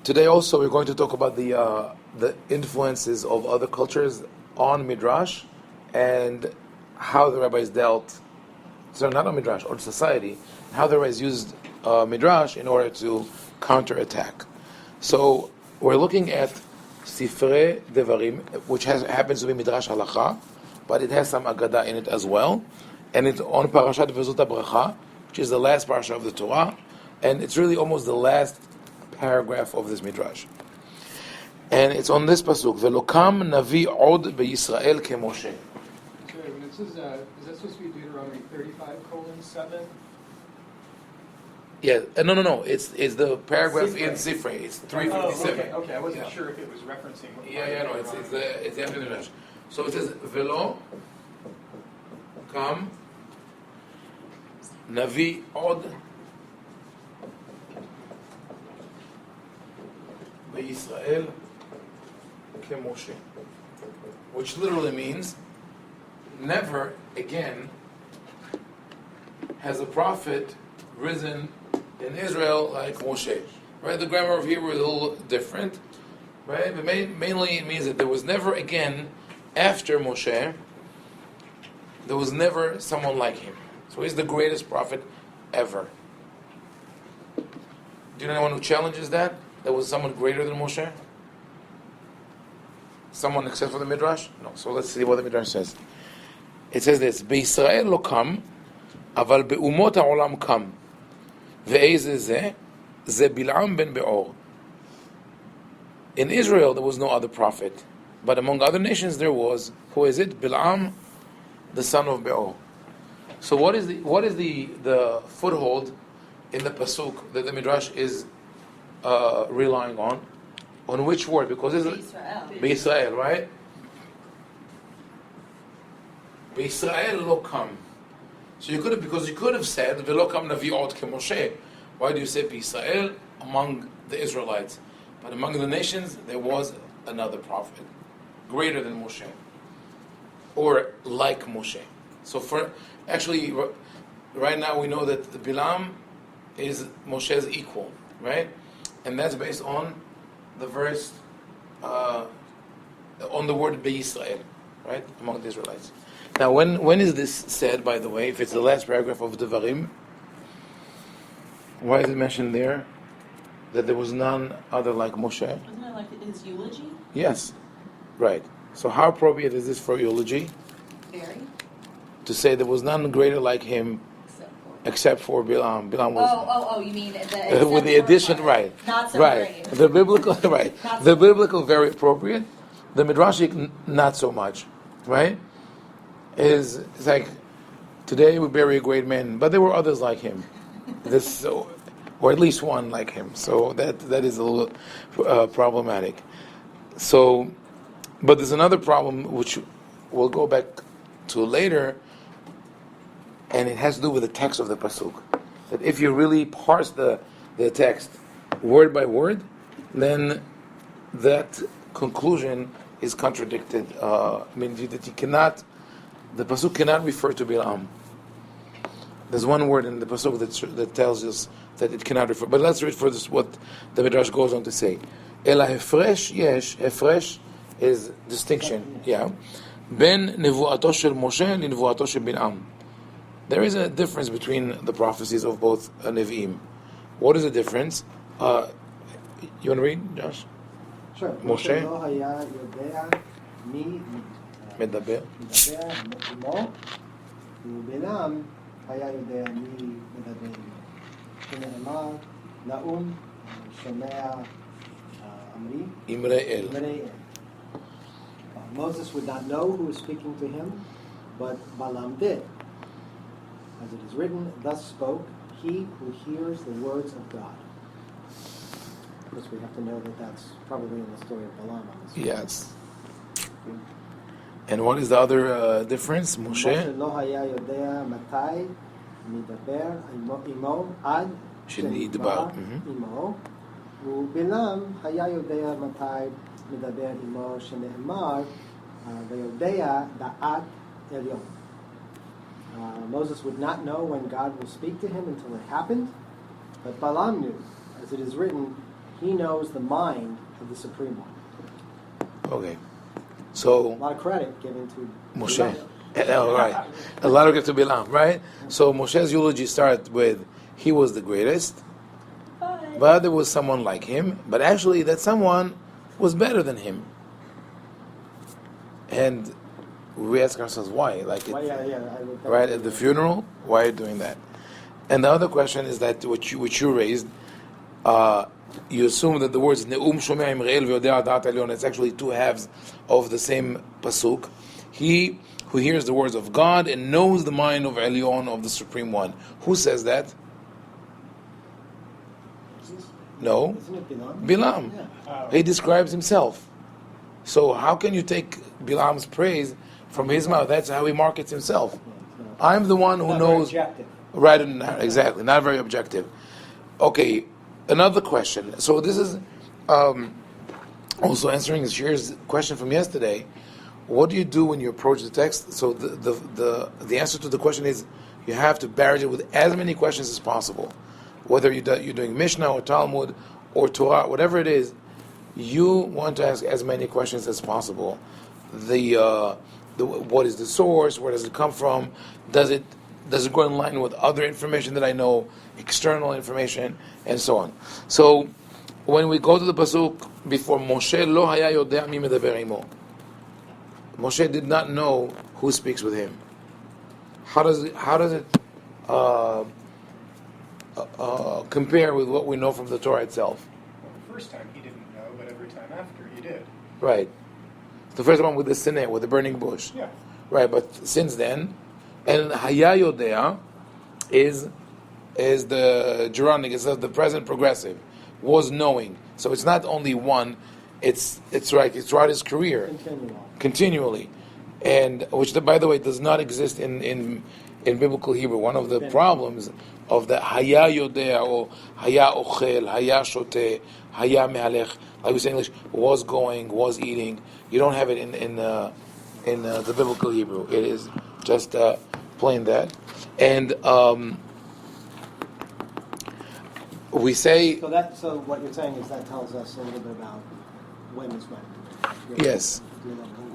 Today also we're going to talk about the influences of other cultures on Midrash and how the rabbis dealt, so not on Midrash, on society, how the rabbis used Midrash in order to counterattack. So we're looking at Sifrei Devarim, which happens to be Midrash Halacha, but it has some Agada in it as well, and it's on Parashat Vezut HaBracha, which is the last parasha of the Torah, and it's really almost the last paragraph of this Midrash. And it's on this pasuk, Velokam Navi Od BeYisrael Ke-Moshe. Sorry, when it says, is that supposed to be Deuteronomy 35:7? Yeah, no. It's the paragraph Sifrei. in Sifrei. It's 357. Okay. I wasn't sure if it was referencing. No. It's after the Midrash. So it says Velo Kam Navi Od BeYisrael Ke-Moshe, which literally means never again has a prophet risen in Israel like Moshe. Right? The grammar of Hebrew is a little different. Right? But mainly it means that there was never again, after Moshe, there was never someone like him. So he's the greatest prophet ever. Do you know anyone who challenges that? There was someone greater than Moshe? Someone except for the Midrash? No. So let's see what the Midrash says. It says this, בישראל לא קם, אבל באומות העולם קם. ואיזה זה? זה בלעם בן בעור. In Israel there was no other prophet, but among other nations there was. Who is it? Balaam, the son of Beor. So what is the foothold in the pasuk that the Midrash is relying on? On which word? Because it's B'Yisrael, right? B'Yisrael lo kam. So you could have said V'lo kam navi od ke-Moshe. Why do you say B'Yisrael among the Israelites? But among the nations there was another prophet, greater than Moshe, or like Moshe. So right now we know that the Bilam is Moshe's equal, right? And that's based on the verse, on the word B'Yisrael, right, among the Israelites. Now, when is this said, by the way, if it's the last paragraph of Devarim? Why is it mentioned there that there was none other like Moshe? Isn't it like his eulogy? Yes, right. So how appropriate is this for eulogy? Very. To say there was none greater like him except for Bilam. Bilam was. You mean with the addition, right? Not so right. great. The biblical, right? The biblical very appropriate. The midrashic not so much, right? It's like today we bury a great man, but there were others like him. Or at least one like him. So that is a little problematic. So, but there's another problem which we'll go back to later, and it has to do with the text of the pasuk. That if you really parse the text word by word, then that conclusion is contradicted. That the pasuk cannot refer to Bilam. There's one word in the pasuk that tells us that it cannot refer. But let's read for this what the Midrash goes on to say. Ela hefresh yesh, hefresh is distinction. Yeah. Ben nevuato shel Moshe nevuato shel Bilam. There is a difference between the prophecies of both Nevi'im. What is the difference? You want to read, Josh? Sure. Moshe לא היה יודע מי מדבר. מדבר עמו, ובלעם היה יודע מי מדבר עמו. שנאמר, נאום שומע אמרי. אמרי אל. אמרי אל. Moses would not know who was speaking to him, but Balaam did. As it is written, thus spoke he who hears the words of God. Of course, we have to know that that's probably in the story of Balaam. Yes. And what is the other difference? Moshe לא היה יודע מתי מדבר עמו עד שנדבר. עמו, ובלעם היה יודע מתי מדבר עמו שנאמר ויודע דעת עליון. Moses would not know when God will speak to him until it happened, but Balaam knew. As it is written, He knows the mind of the Supreme One. Okay. A So lot of credit given to Moshe. Bilam. Oh, right. A lot of gift to Bilam, right? So Moshe's eulogy starts with, he was the greatest, but there was someone like him, but actually that someone was better than him. And we ask ourselves why. Like, Well, yeah, I would think. right at the funeral, why are you doing that? And the other question is that which you raised, you assume that the words Ne'um Shomei Imre'el Ve'odea Da'at Elyon, it's actually two halves of the same pasuk. He who hears the words of God and knows the mind of Elyon, of the Supreme One. Who says that? No, Isn't it Bilam? Bilam. Yeah. He describes himself. So how can you take Bilam's praise from his mouth? That's how he markets himself. It's I'm the one who not very knows. objective. Right, exactly. Not very objective. Okay, another question. So this is also answering Shir's question from yesterday. What do you do when you approach the text? So the answer to the question is you have to barrage it with as many questions as possible. Whether you're doing Mishnah or Talmud or Torah, whatever it is, you want to ask as many questions as possible. What is the source? Where does it come from? Does it go in line with other information that I know, external information, and so on? So, when we go to the pasuk before Moshe lo haya yodea mi medaber imo, Moshe did not know who speaks with him. How does it compare with what we know from the Torah itself? Well, the first time he didn't know, but every time after he did. Right. The first one with the sineh, with the burning bush. Yeah. Right, but since then, and haya yodea is the Geronic, it's the present progressive, was knowing. So it's not only one, it's right. It's throughout his career, continually, and which, by the way, does not exist in biblical Hebrew. One of the problems of the haya yodea or haya ochel, haya shoteh, haya mehalech, like we say in English, was going, was eating. You don't have it in the biblical Hebrew. It is just plain that, and we say. So what you're saying is that tells us a little bit about when this went. Yes.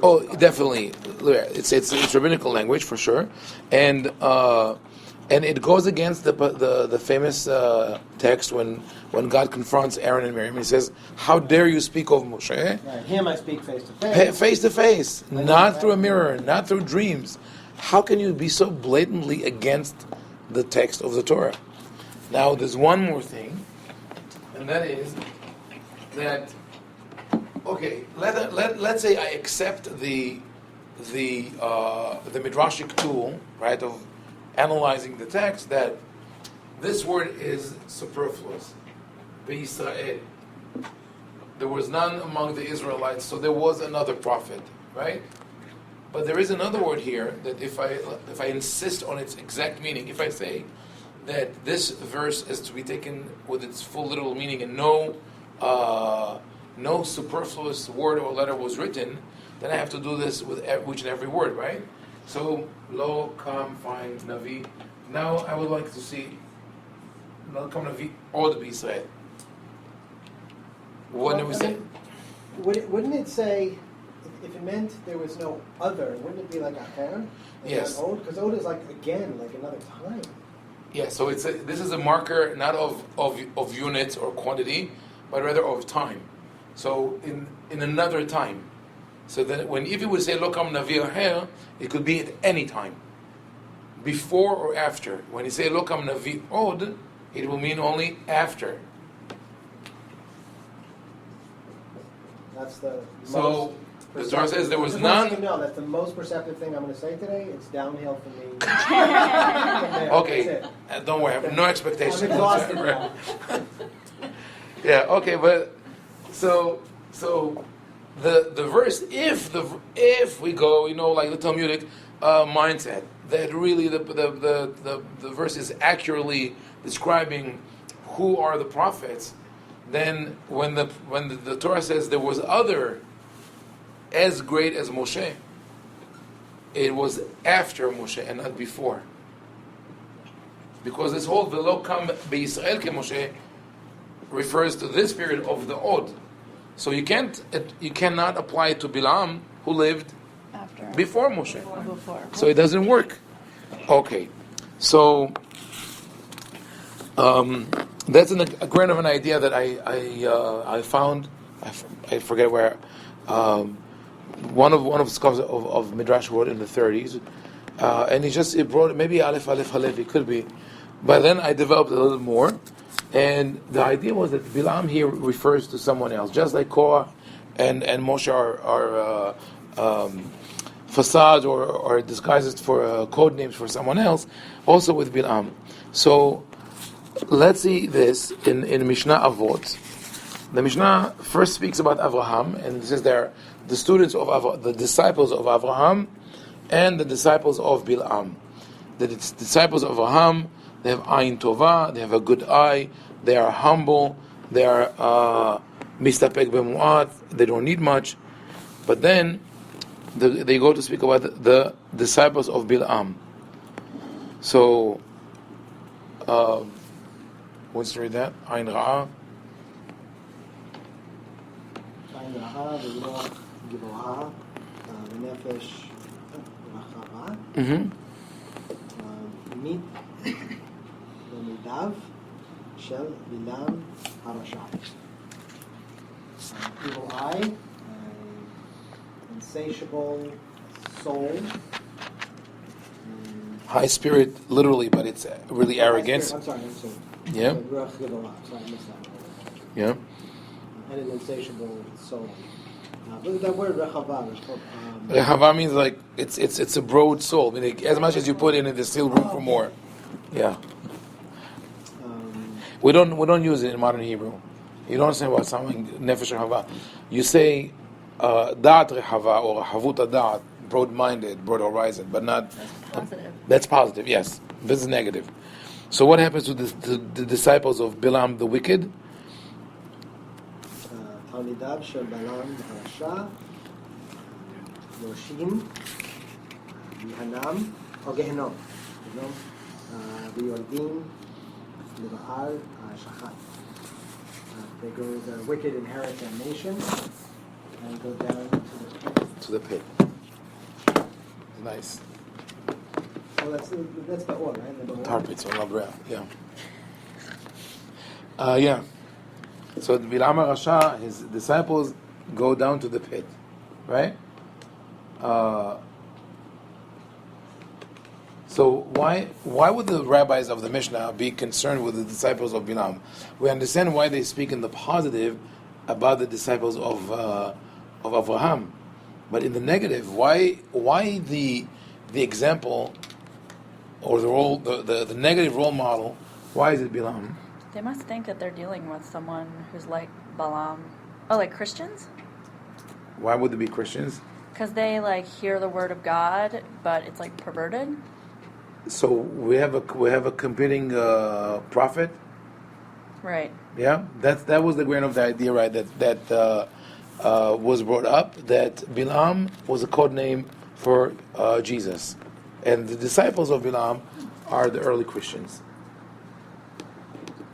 Oh, definitely. It's rabbinical language for sure, and it goes against the famous text when God confronts Aaron and Miriam. He says, "How dare you speak of Moshe?" Right. Him I speak face to face. Face to face, not through a mirror, not through dreams. How can you be so blatantly against the text of the Torah? Now, there's one more thing, and that is that. Okay, let's say I accept the midrashic tool, right, of analyzing the text, that this word is superfluous. B'Yisrael. There was none among the Israelites, so there was another prophet, right? But there is another word here that if I insist on its exact meaning, if I say that this verse is to be taken with its full literal meaning and no superfluous word or letter was written, then I have to do this with each and every word, right? So, lo, kam, find, navi. Now I would like to see lo, kam, navi, od b'Yisrael. What do we say? Wouldn't it say, if it meant there was no other, wouldn't it be like acher? Yes. Because od is like again, like another time. Yeah, so this is a marker not of units or quantity, but rather of time. So in another time. So that if you would say lokam navi aher, it could be at any time, before or after. When you say lokam navi od, it will mean only after. That's the So the Torah says there was just want none. you to know that's the most perceptive thing I'm going to say today. It's downhill for me. From there. Okay, That's it. don't worry, I have no expectations. I'm exhausted now. Yeah, okay, but so the verse, if we go, like the Talmudic mindset, that really the verse is accurately describing who are the prophets, then when the Torah says there was other as great as Moshe, it was after Moshe and not before. Because this whole velo kam beYisrael ke Moshe refers to this period of the Od. So you cannot apply it to Bilam, who lived After. before Moshe. Before. So it doesn't work. Okay, so that's a grain of an idea that I found. I forget where. One of the scholars of Midrash wrote in the 30s, and he brought maybe Aleph Halef. It could be, but then I developed a little more, and the idea was that Bilam here refers to someone else, just like Korah and Moshe are facades or disguises for code names for someone else. Also with Bilam. So let's see this in Mishnah Avot. The Mishnah first speaks about Avraham, and it says there the students of the disciples of Avraham and the disciples of Bilam. The disciples of Avraham, they have Ayin Tova, they have a good eye, they are humble, they are mistapek b'mu'at, they don't need much. But then they go to speak about the disciples of Bilam. So, what's to read that? Ayin Ra'ah. עין רעה ולא גבוהה ונפש רחבה. מית ומידיו של בלעם הרשע. Evil eye, insatiable soul. High spirit, literally, but it's really arrogance. I'm sorry. Yeah. Ruach Gevurah. Sorry, I missed that. Yeah. And an insatiable soul. But that word rechava, Rechava means like it's a broad soul. I mean, as much as you put in it, there's still room for more. Yeah. We don't use it in modern Hebrew. You don't say about something nefesh rechava. You say da'at rechava or havuta da'at, broad-minded, broad horizon, but not. That's positive. That's positive. Yes. This is negative. So what happens to the disciples of Bilam the wicked? תלמידיו של בלעם הרשע, יורשים, גיהנם, או גיהנום, ויורדים לבעל השחת. The wicked inherit damnation and go down to the pit. Nice. Well, that's the order, right? Tarpitz or Labrea, yeah. Yeah. So the Bilam Rasha, his disciples go down to the pit, right? So why would the rabbis of the Mishnah be concerned with the disciples of Bilam? We understand why they speak in the positive about the disciples of Avraham, but in the negative, why the example or the negative role model? Why is it Bilam? They must think that they're dealing with someone who's like Balaam. Oh, like Christians? Why would they be Christians? Because they like hear the word of God, but it's like perverted. So we have a competing prophet. Right. Yeah, that was the grain of the idea, right? That was brought up that Bilam was a code name for Jesus, and the disciples of Bilam are the early Christians.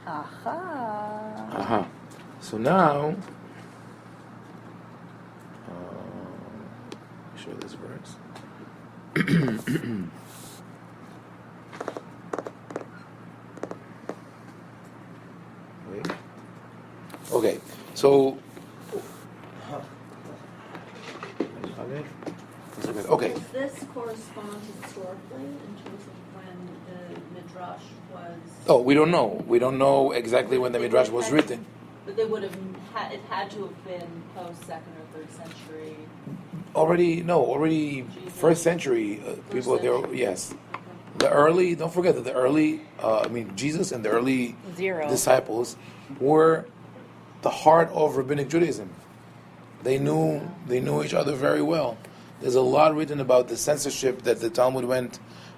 Aha. So now, show this verse. Wait. Okay, so. Okay. Does this correspond historically in terms of when the Midrash was? Oh, we don't know. We don't know exactly when the Midrash was written. But they would have it had to have been post 2nd or 3rd century. Already Jesus. first century people there. Century. Yes, the early. Don't forget that the early. Jesus and the early disciples were the heart of rabbinic Judaism. They knew each other very well. There's a lot written about the censorship that the Talmud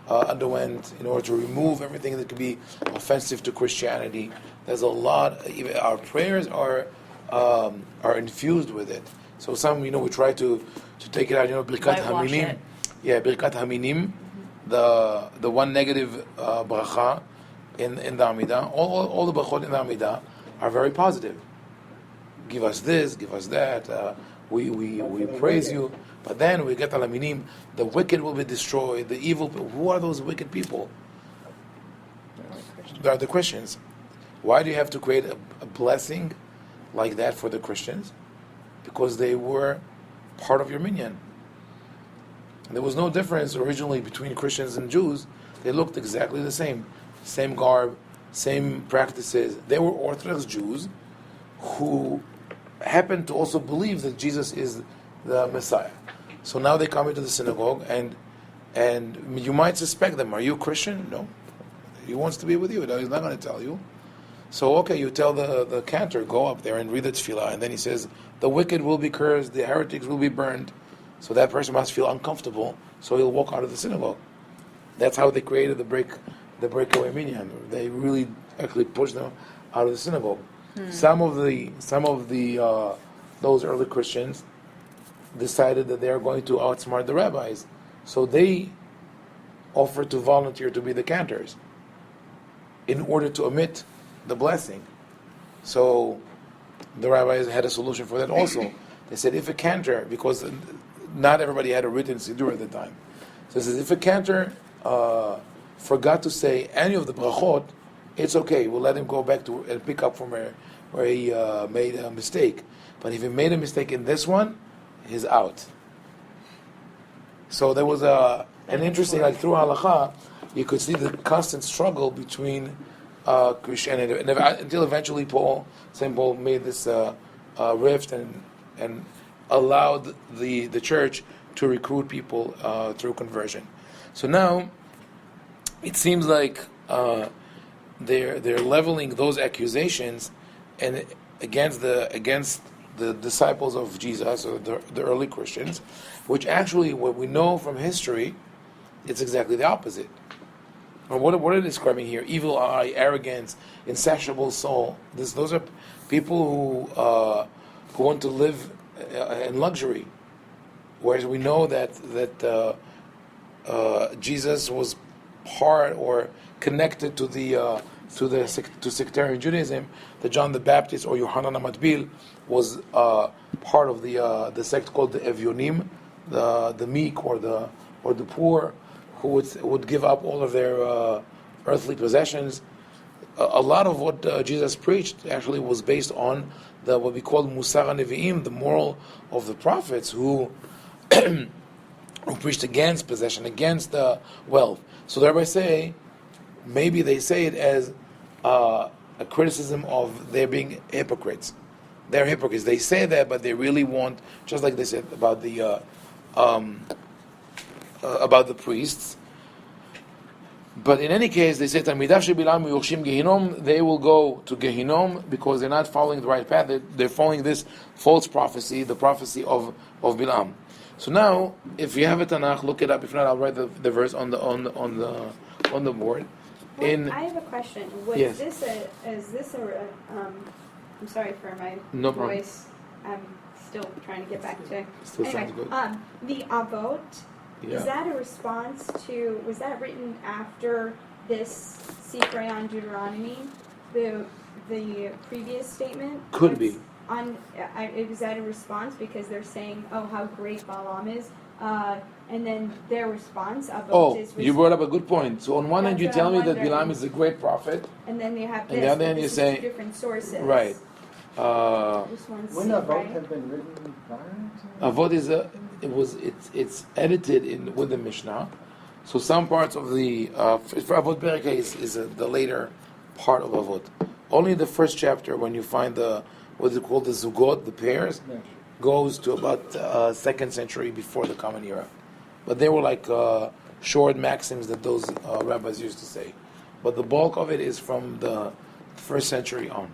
underwent in order to remove everything that could be offensive to Christianity. There's a lot. Even our prayers are infused with it. So some, we try to take it out. Birkat Haminim. Yeah, Birkat Haminim, the one negative bracha in the Amidah. All the brachot in the Amidah are very positive. Give us this, give us that. We praise you. But then we get alaminim. The wicked will be destroyed. The evil. Who are those wicked people? They are the Christians. Why do you have to create a blessing like that for the Christians? Because they were part of your minyan. There was no difference originally between Christians and Jews. They looked exactly the same. Same garb, same practices. They were Orthodox Jews who happened to also believe that Jesus is the Messiah. So now they come into the synagogue and you might suspect them. Are you Christian? No. He wants to be with you. He's not going to tell you. So okay, you tell the cantor, go up there and read the tefillah, and then he says, the wicked will be cursed, the heretics will be burned. So that person must feel uncomfortable, so he'll walk out of the synagogue. That's how they created the breakaway minyan. They really actually pushed them out of the synagogue. Some of the those early Christians decided that they are going to outsmart the rabbis, so they offered to volunteer to be the cantors in order to omit the blessing. So the rabbis had a solution for that also. They said if a cantor, because not everybody had a written siddur at the time, so it says if a cantor forgot to say any of the brachot, it's okay. We'll let him go back to and pick up from where he made a mistake. But if he made a mistake in this one, he's out. So there was an interesting, like through halakha, you could see the constant struggle between Christianity until eventually St. Paul made this rift and allowed the church to recruit people through conversion. So now it seems like they're leveling those accusations and against the disciples of Jesus or the early Christians, which actually what we know from history, it's exactly the opposite. And what are they describing here? Evil eye, arrogance, insatiable soul. Those are people who want to live in luxury, whereas we know that Jesus was part or connected to sectarian Judaism. That John the Baptist or Yohanan HaMatbil was part of the sect called the Evyonim, the meek or the poor, who would give up all of their earthly possessions. A lot of what Jesus preached actually was based on what we call Musar HaNevi'im, the moral of the prophets, who preached against possession, against wealth. So thereby maybe they say it as a criticism of their being hypocrites. They're hypocrites. They say that, but they really want, just like they said about the priests. But in any case, they say Talmidav shebilam yorshim Gehinom. They will go to Gehinom because they're not following the right path. They're following this false prophecy, the prophecy of Bilam. So now, if you have a Tanakh, look it up. If not, I'll write the verse on the board. I have a question. Yes. I'm sorry for my No problem. voice. I'm still trying to get back to. Still sounds good. The Avot. Yeah. Is that a response to? Was that written after this Sifrei on Deuteronomy, the previous statement? Could be. Is that a response because they're saying, "Oh, how great Balaam is," and then their response Avot is. You brought up a good point. So on one hand, you That's tell what me I'm that Bilam is a great prophet, and then you have this. and the other hand, but you this is say two different sources. right. This one's Wouldn't a vote Sifrei. have been written prior to? Avot is it's edited with the Mishnah. So some parts of the for Avot Perek is the later part of Avot. Only the first chapter, when you find what is called the Zugot, the pairs, goes to about 2nd century before the Common Era. But they were like short maxims that those rabbis used to say. But the bulk of it is from the 1st century on,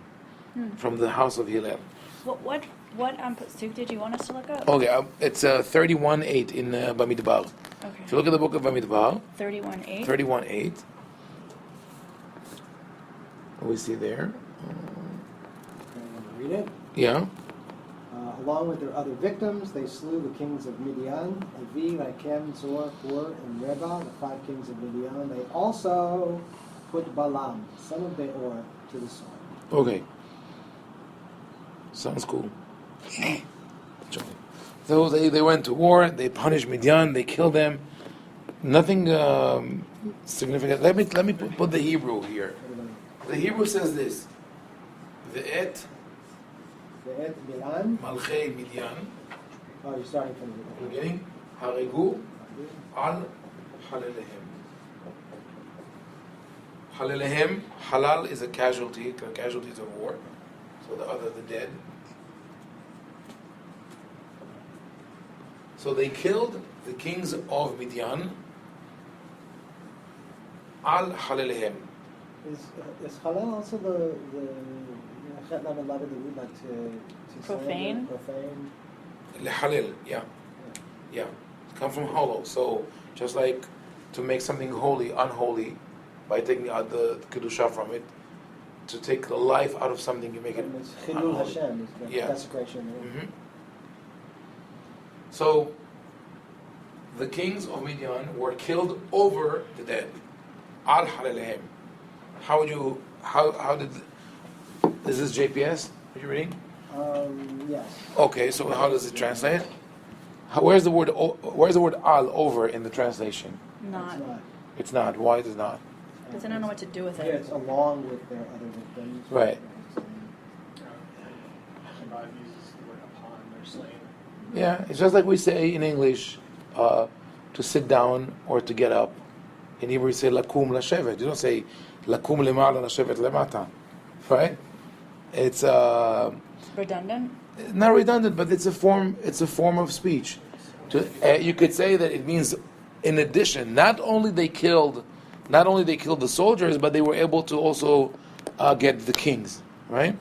from the house of Hillel. What pasuk did you want us to look up? Okay, it's 31:8 in Bamidbar. Okay. If you look at the book of Bamidbar, 31:8. 31:8, we see there. Read it. Yeah. Along with their other victims, they slew the kings of Midian, Avi, Rakem, Zor, Hur, and Reba, the 5 kings of Midian. They also put Balaam, son of Beor, to the sword. Okay. Sounds cool. So they went to war. They punished Midian. They killed them. Nothing significant. Let me put the Hebrew here. The Hebrew says this: Ve'et Bilan. malchei Midian. Oh, you're starting from the Beginning. Harigu al halalehem. Halalehem. Halal is a casualty. Casualties of war. So the dead. So they killed the kings of Midian. Al halalehem. Is halal also the chet lamed lamed that we like to Profane? Profane. Halal, yeah. It comes from hollow. So just like to make something holy, unholy, by taking out the kedusha from it, to take the life out of something, you make it It's Chilul unholy. Hashem, is the Yeah. desecration. Mhm. So the kings of Midian were killed over the dead. Al halalehem. How did is this JPS? Are you reading? Yes. Okay, so how does it translate? Where's the word al over in the translation? Not. It's not. It's not. Why is it not? Because I don't know what to do with Here it. it's along with their other victims. Right. Rabbi uses the word upon their slain. Yeah, it's just like we say in English, to sit down or to get up. In Hebrew, you say lakum lashevet. You don't say lakum lema'ala lashevet lemata, right? It's Redundant? not redundant, but it's a form. It's a form of speech. You could say that it means, in addition, not only they killed the soldiers, but they were able to also get the kings, right?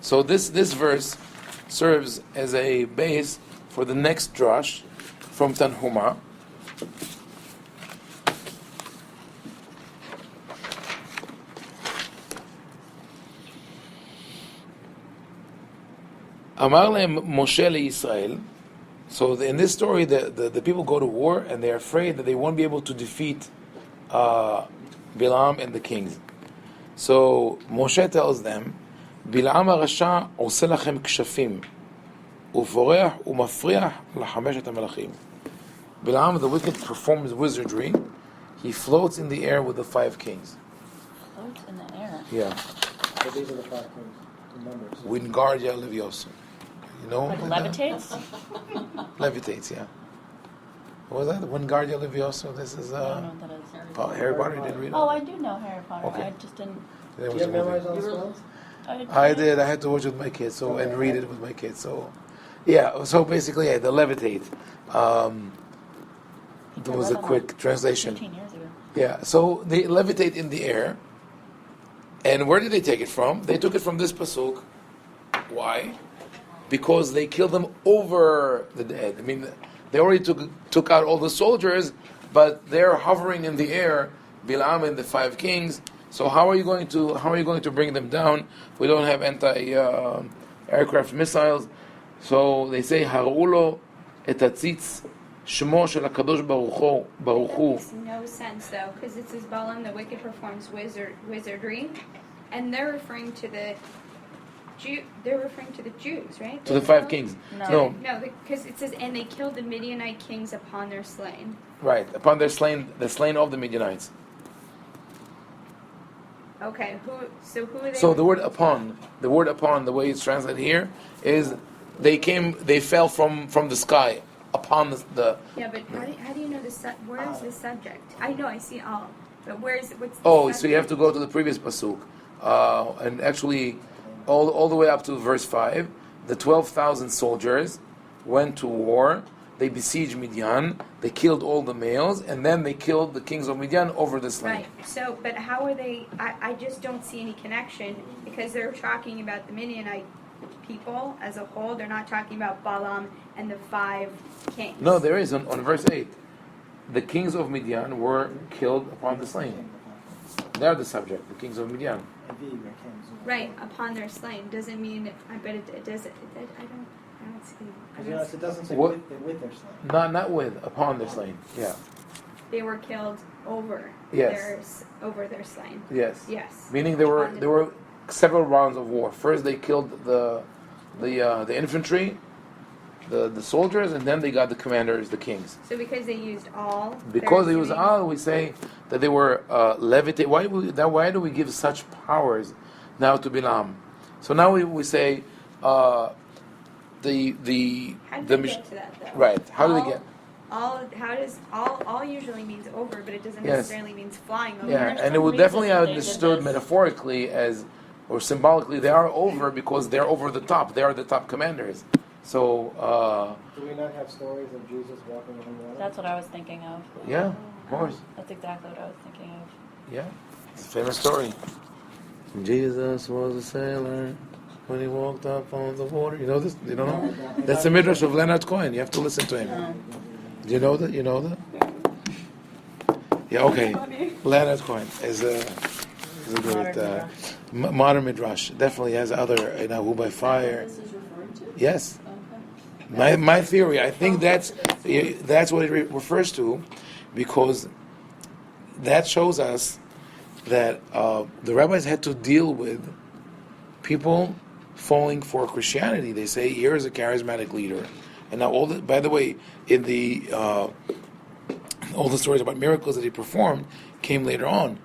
So this verse serves as a base for the next drush from Tanhuma. Amar lehem Moshe leYisrael. So in this story, the people go to war and they're afraid that they won't be able to defeat Bilam and the kings. So Moshe tells them, Bilam הרשע עושה לכם כשפים, ובורח ומפריח לחמשת המלכים. Bilam, the wicked, performs wizardry. He floats in the air with the 5 kings. Floats in the air. Yeah. So these are the 5 kings, the numbers. Wingardia Leviosa. You know? Like levitates? Levitates, yeah. What was that? Wingardia Leviosa? This is I don't know what that is. Harry Potter. Didn't read it? Oh, I do know Harry Potter. Okay. I just didn't. There Do was you a have movie. memorized all the spells? I did. I had to watch it with my kids, and read it with my kids. So, yeah. So basically, yeah, the levitate. There was a quick translation. 15 years ago. Yeah. So they levitate in the air. And where did they take it from? They took it from this pasuk. Why? Because they killed them over the dead. I mean, they already took out all the soldiers, but they're hovering in the air. Bilam and the 5 kings. So how are you going to bring them down? We don't have anti-aircraft missiles. So they say Harulo et hatzitz shmo shel hakadosh baruch That hu. makes no sense though, because it says Balaam the wicked performs wizardry, and they're referring to the Jews, right? To the 5 kings. No. No, because it says, and they killed the Midianite kings upon their slain. Right, upon their slain, the slain of the Midianites. Okay, who are they? So the word upon, the way it's translated here, is they fell from the sky upon the Yeah, but how do you know where is the subject? I know, I see all, but what's the oh, subject? so you have to go to the previous pasuk, and actually, all the way up to verse 5, the 12,000 soldiers went to war. They besieged Midian. They killed all the males, and then they killed the kings of Midian over the slain. Right. So, but how are they? I just don't see any connection because they're talking about the Midianite people as a whole. They're not talking about Balaam and the 5 kings. No, there is on verse 8. The kings of Midian were killed upon the slain. They're the subject, the kings of Midian. Right, upon their slain doesn't mean. I bet it does. I don't see. It doesn't say What? with their slain. Not with, upon their slain. Yeah. They were killed over. Yes. Over their slain. Yes. Yes. Meaning there were several rounds of war. First they killed the the infantry, the soldiers, and then they got the commanders, the kings. So because they used all. Because they're they was assuming- all, we say that they were levitate. Why do we give such powers now to Bilam? So now we say How did the they get to that though? right. How do they All- get? All usually means over, but it doesn't Yes. necessarily means flying over. Yeah, There's and it some would definitely reason have they did understood this. metaphorically as, or symbolically, they are over because they're over the top. They are the top commanders. So, Do we not have stories of Jesus walking on water? That's what I was thinking of. yeah, of course. That's exactly what I was thinking of. Yeah, it's a famous story. Jesus was a sailor when he walked up on the water. You know this? You don't know? That's the Midrash of Leonard Cohen. You have to listen to him. Do you know that? You know that? Yeah, okay. Leonard Cohen is a great modern Midrash. Definitely has other, Who by Fire. This is referring to? Yes. Okay. My theory, I think that's what it refers to, because that shows us that the rabbis had to deal with people falling for Christianity. They say, here's a charismatic leader. And now by the way, in the all the stories about miracles that he performed came later on.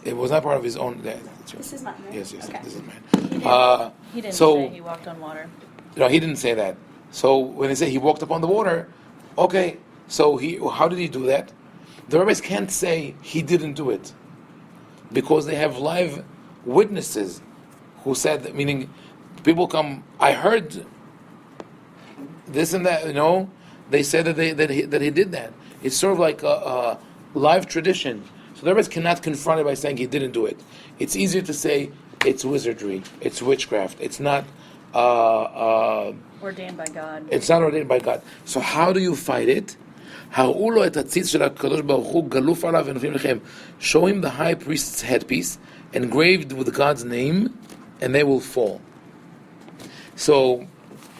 It was not part of his own. This is mine, right? Yes, Okay. this is mine. He didn't so- say he walked on water. No, he didn't say that. So when they say he walked upon the water, okay. So how did he do that? The rabbis can't say he didn't do it, because they have live witnesses who said that, meaning people come. I heard this and that. They said that he did that. It's sort of like a live tradition. So the rabbis cannot confront it by saying he didn't do it. It's easier to say it's wizardry, it's witchcraft. It's not. Ordained by God. It's not ordained by God. So how do you fight it? Show him the high priest's headpiece, engraved with God's name, and they will fall. So,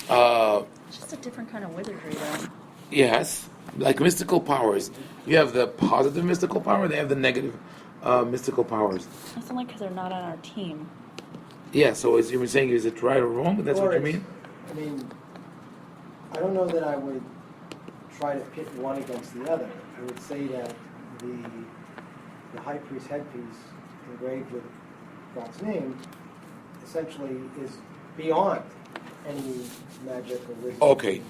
It's just a different kind of wizardry, though. yes, like mystical powers. You have the positive mystical power, they have the negative mystical powers. That's only because they're not on our team. Yeah, so as you were saying, is it right or wrong? That's what you mean? I don't know that I would try to pit one against the other. I would say that the high priest headpiece engraved with God's name essentially is beyond any magic or wisdom. Okay.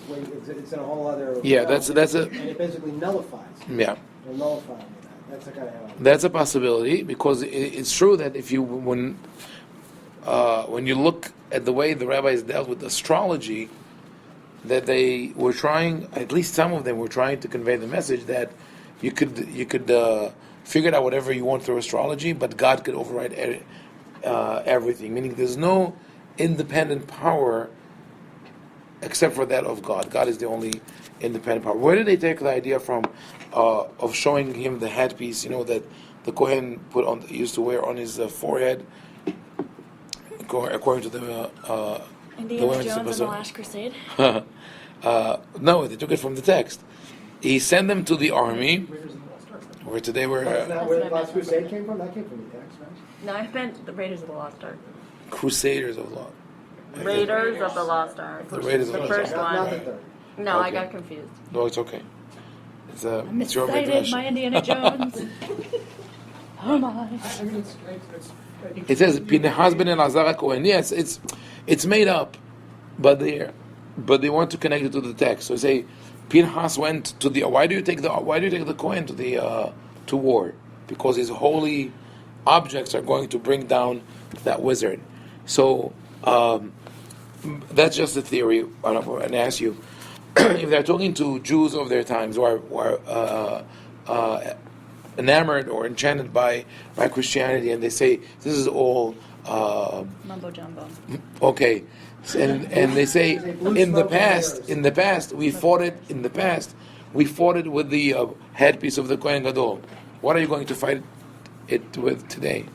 It's in a whole other Yeah, realm, that's a- and it basically nullifies. Yeah. It'll nullify that. That's the kind of That's a possibility, because it's true that when you look at the way the rabbis dealt with astrology, that they were trying, at least some of them were trying to convey the message that you could figure out whatever you want through astrology, but God could override everything. Meaning, there's no independent power except for that of God. God is the only independent power. Where did they take the idea from of showing him the headpiece? That the Kohen used to wear on his forehead, according to the Indiana women's Jones and supposed the to- Last Crusade. No, they took it from the text. He sent them to the army, Raiders of the Lost Ark. where today we're That's not That's where what the I Last meant. Crusade came from? That came from the text, right? No, I meant the Raiders of the Lost Ark. Crusaders of Law. Raiders of the Lost Ark. The Raiders of The the first Lost Ark. Not one. the third. No, I Okay. got confused. No, it's okay. It's your Excited, Midrash. my Indiana Jones. Oh my. I mean, I think It says Pinehas ben Elazar Cohen. Yes, it's made up, but they want to connect it to the text. So say Pinehas went to the. Why do you take the Cohen to the to war? Because his holy objects are going to bring down that wizard. So that's just a theory. And I ask you, if they're talking to Jews of their times who are enamored or enchanted by Christianity, and they say this is all Mumbo jumbo. okay, and they say in the past we fought it with the headpiece of the Kohen Gadol. What are you going to fight it with today?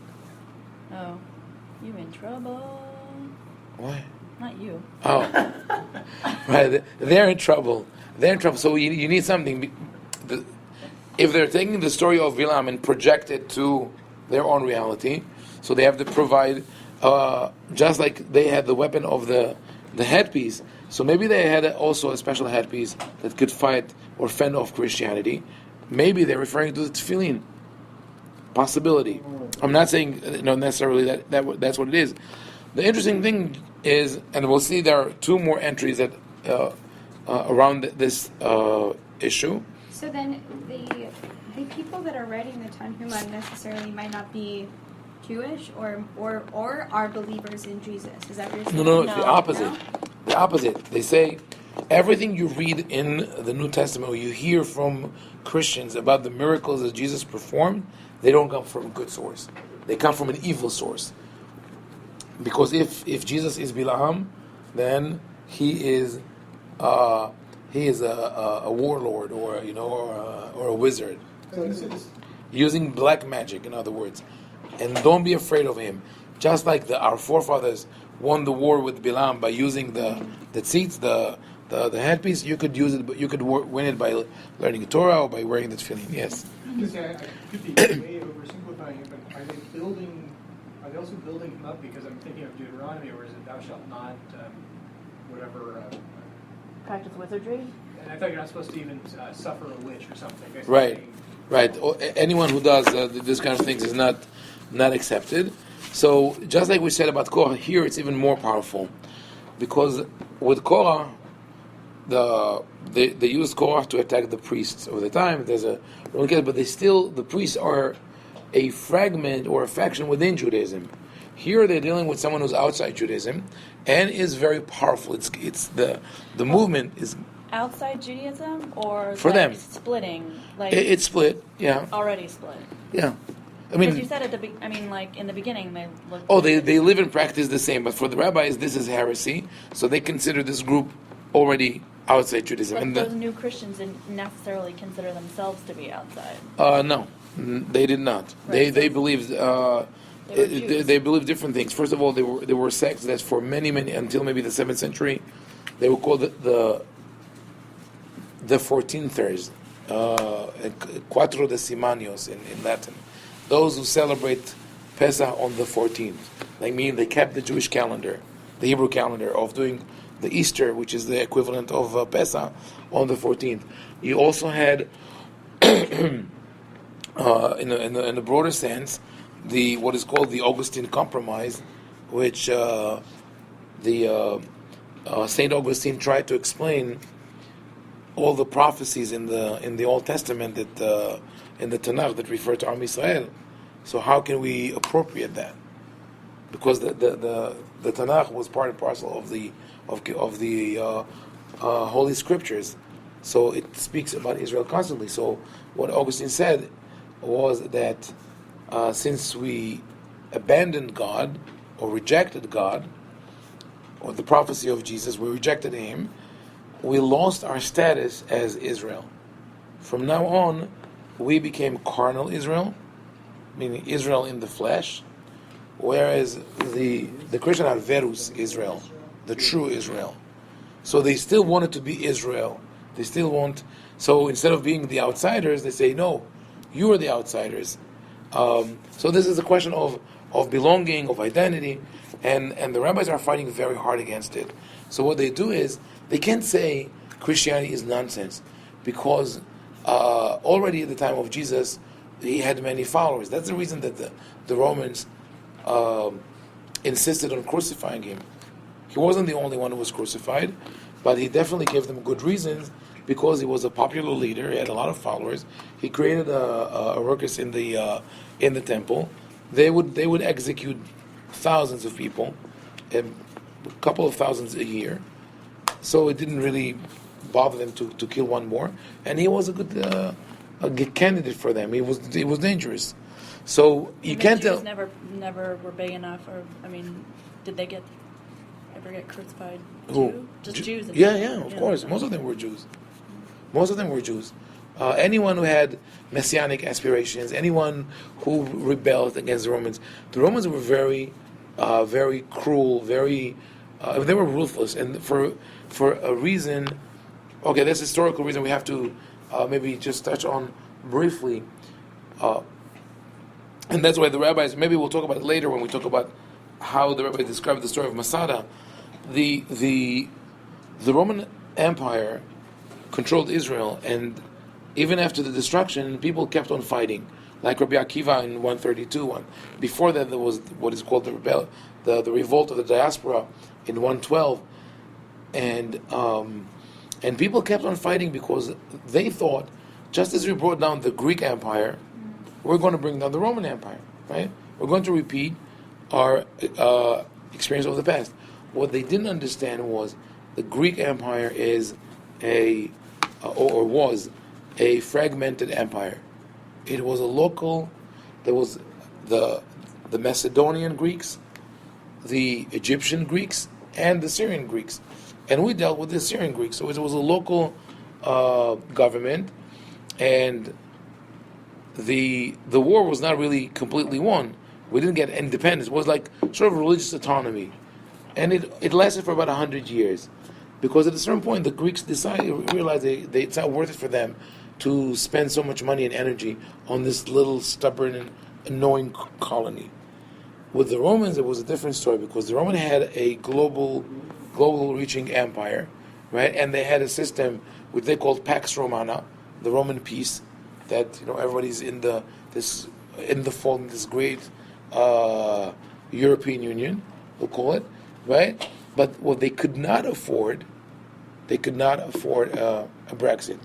Oh, you in trouble? Why? Not you. Oh, right. They're in trouble. So you need something. If they're taking the story of Bilam and project it to their own reality, so they have to provide, just like they had the weapon of the the headpiece. So maybe they had also a special headpiece that could fight or fend off Christianity. Maybe they're referring to the tefillin. Possibility. I'm not saying necessarily that's what it is. The interesting thing is, and we'll see there are two more entries that around this issue. So then the people that are writing the Tanhuma necessarily might not be Jewish or are believers in Jesus. Is that what you're saying? No, it's the opposite. No? The opposite. They say everything you read in the New Testament, or you hear from Christians about the miracles that Jesus performed, they don't come from a good source. They come from an evil source. Because if Jesus is Bilam, then he is a warlord or a wizard, using black magic, in other words. And don't be afraid of him. Just like our forefathers won the war with Bilam by using the tzitz, the headpiece, you could use it, but you could win it by learning Torah or by wearing the tefillin. Yes. Because I could be way oversimplifying it, but are they also building him up? Because I'm thinking of Deuteronomy, or is it thou shalt not, whatever. Practice wizardry? And I thought you're not supposed to even suffer a witch or something. Right. Anyone who does this kind of things is not accepted. So just like we said about Korah, here it's even more powerful, because with Korah, they used Korah to attack the priests over the time. There's a but the priests are a fragment or a faction within Judaism. Here they're dealing with someone who's outside Judaism and is very powerful. It's the movement is Outside Judaism, or for them splitting? It's split. Yeah. Already split. Yeah. I Because mean, you said in the beginning they looked. oh, they live and practice the same, but for the rabbis this is heresy, so they consider this group already outside Judaism. But And those new Christians didn't necessarily consider themselves to be outside. no, they did not. Right. They believed. Jews. They believed different things. First of all, there were sects that for many until maybe the 7th century, they were called the 14thers, Quattrodecimanios in Latin. Those who celebrate Pesach on the 14th. They kept the Jewish calendar, the Hebrew calendar of doing the Easter, which is the equivalent of Pesach, on the 14th. You also had, in the broader sense, what is called the Augustine Compromise, which Saint Augustine tried to explain all the prophecies in the Old Testament that in the Tanakh that refer to Am Yisrael. So how can we appropriate that? Because the Tanakh was part and parcel of the Holy Scriptures, so it speaks about Israel constantly. So what Augustine said was that since we abandoned God or rejected God or the prophecy of Jesus, we rejected Him, we lost our status as Israel. From now on, we became carnal Israel, meaning Israel in the flesh, whereas the Christian are Verus Israel, the true Israel. So they still wanted to be Israel. They still want. So instead of being the outsiders, they say, no, you are the outsiders. So this is a question of belonging, of identity, and the rabbis are fighting very hard against it. So what they do is, they can't say Christianity is nonsense, because already at the time of Jesus, he had many followers. That's the reason that the Romans insisted on crucifying him. He wasn't the only one who was crucified, but he definitely gave them good reasons, because he was a popular leader. He had a lot of followers. He created a ruckus in the temple. They would execute thousands of people, a couple of thousands a year. So it didn't really bother them to kill one more, and he was a good candidate for them. He was dangerous. So you can't Jews tell. never were big enough, or did they ever get crucified? Who? Too? Just Jews. Of course. Most of them were Jews. Anyone who had messianic aspirations, anyone who rebelled against the Romans were very, very cruel, very. They were ruthless, and for a reason. Okay, there's a historical reason we have to maybe just touch on briefly, and that's why the rabbis. Maybe we'll talk about it later when we talk about how the rabbis described the story of Masada. the Roman Empire controlled Israel, and even after the destruction, people kept on fighting. Like Rabbi Akiva in 132. Before that, there was what is called the revolt of the diaspora in 112, and people kept on fighting because they thought, just as we brought down the Greek Empire, we're going to bring down the Roman Empire, right? We're going to repeat our experience of the past. What they didn't understand was the Greek Empire is was a fragmented empire. It was a local. There was the Macedonian Greeks, the Egyptian Greeks, and the Syrian Greeks, and we dealt with the Syrian Greeks. So it was a local government, and the war was not really completely won. We didn't get independence. It was like sort of religious autonomy, and it lasted for about 100 years, because at a certain point the Greeks realized it's not worth it for them to spend so much money and energy on this little stubborn and annoying colony. With the Romans, it was a different story, because the Romans had a global reaching empire, right? And they had a system which they called Pax Romana, the Roman peace, that everybody's in the fold in this great European Union, we'll call it, right? But what they could not afford a Brexit.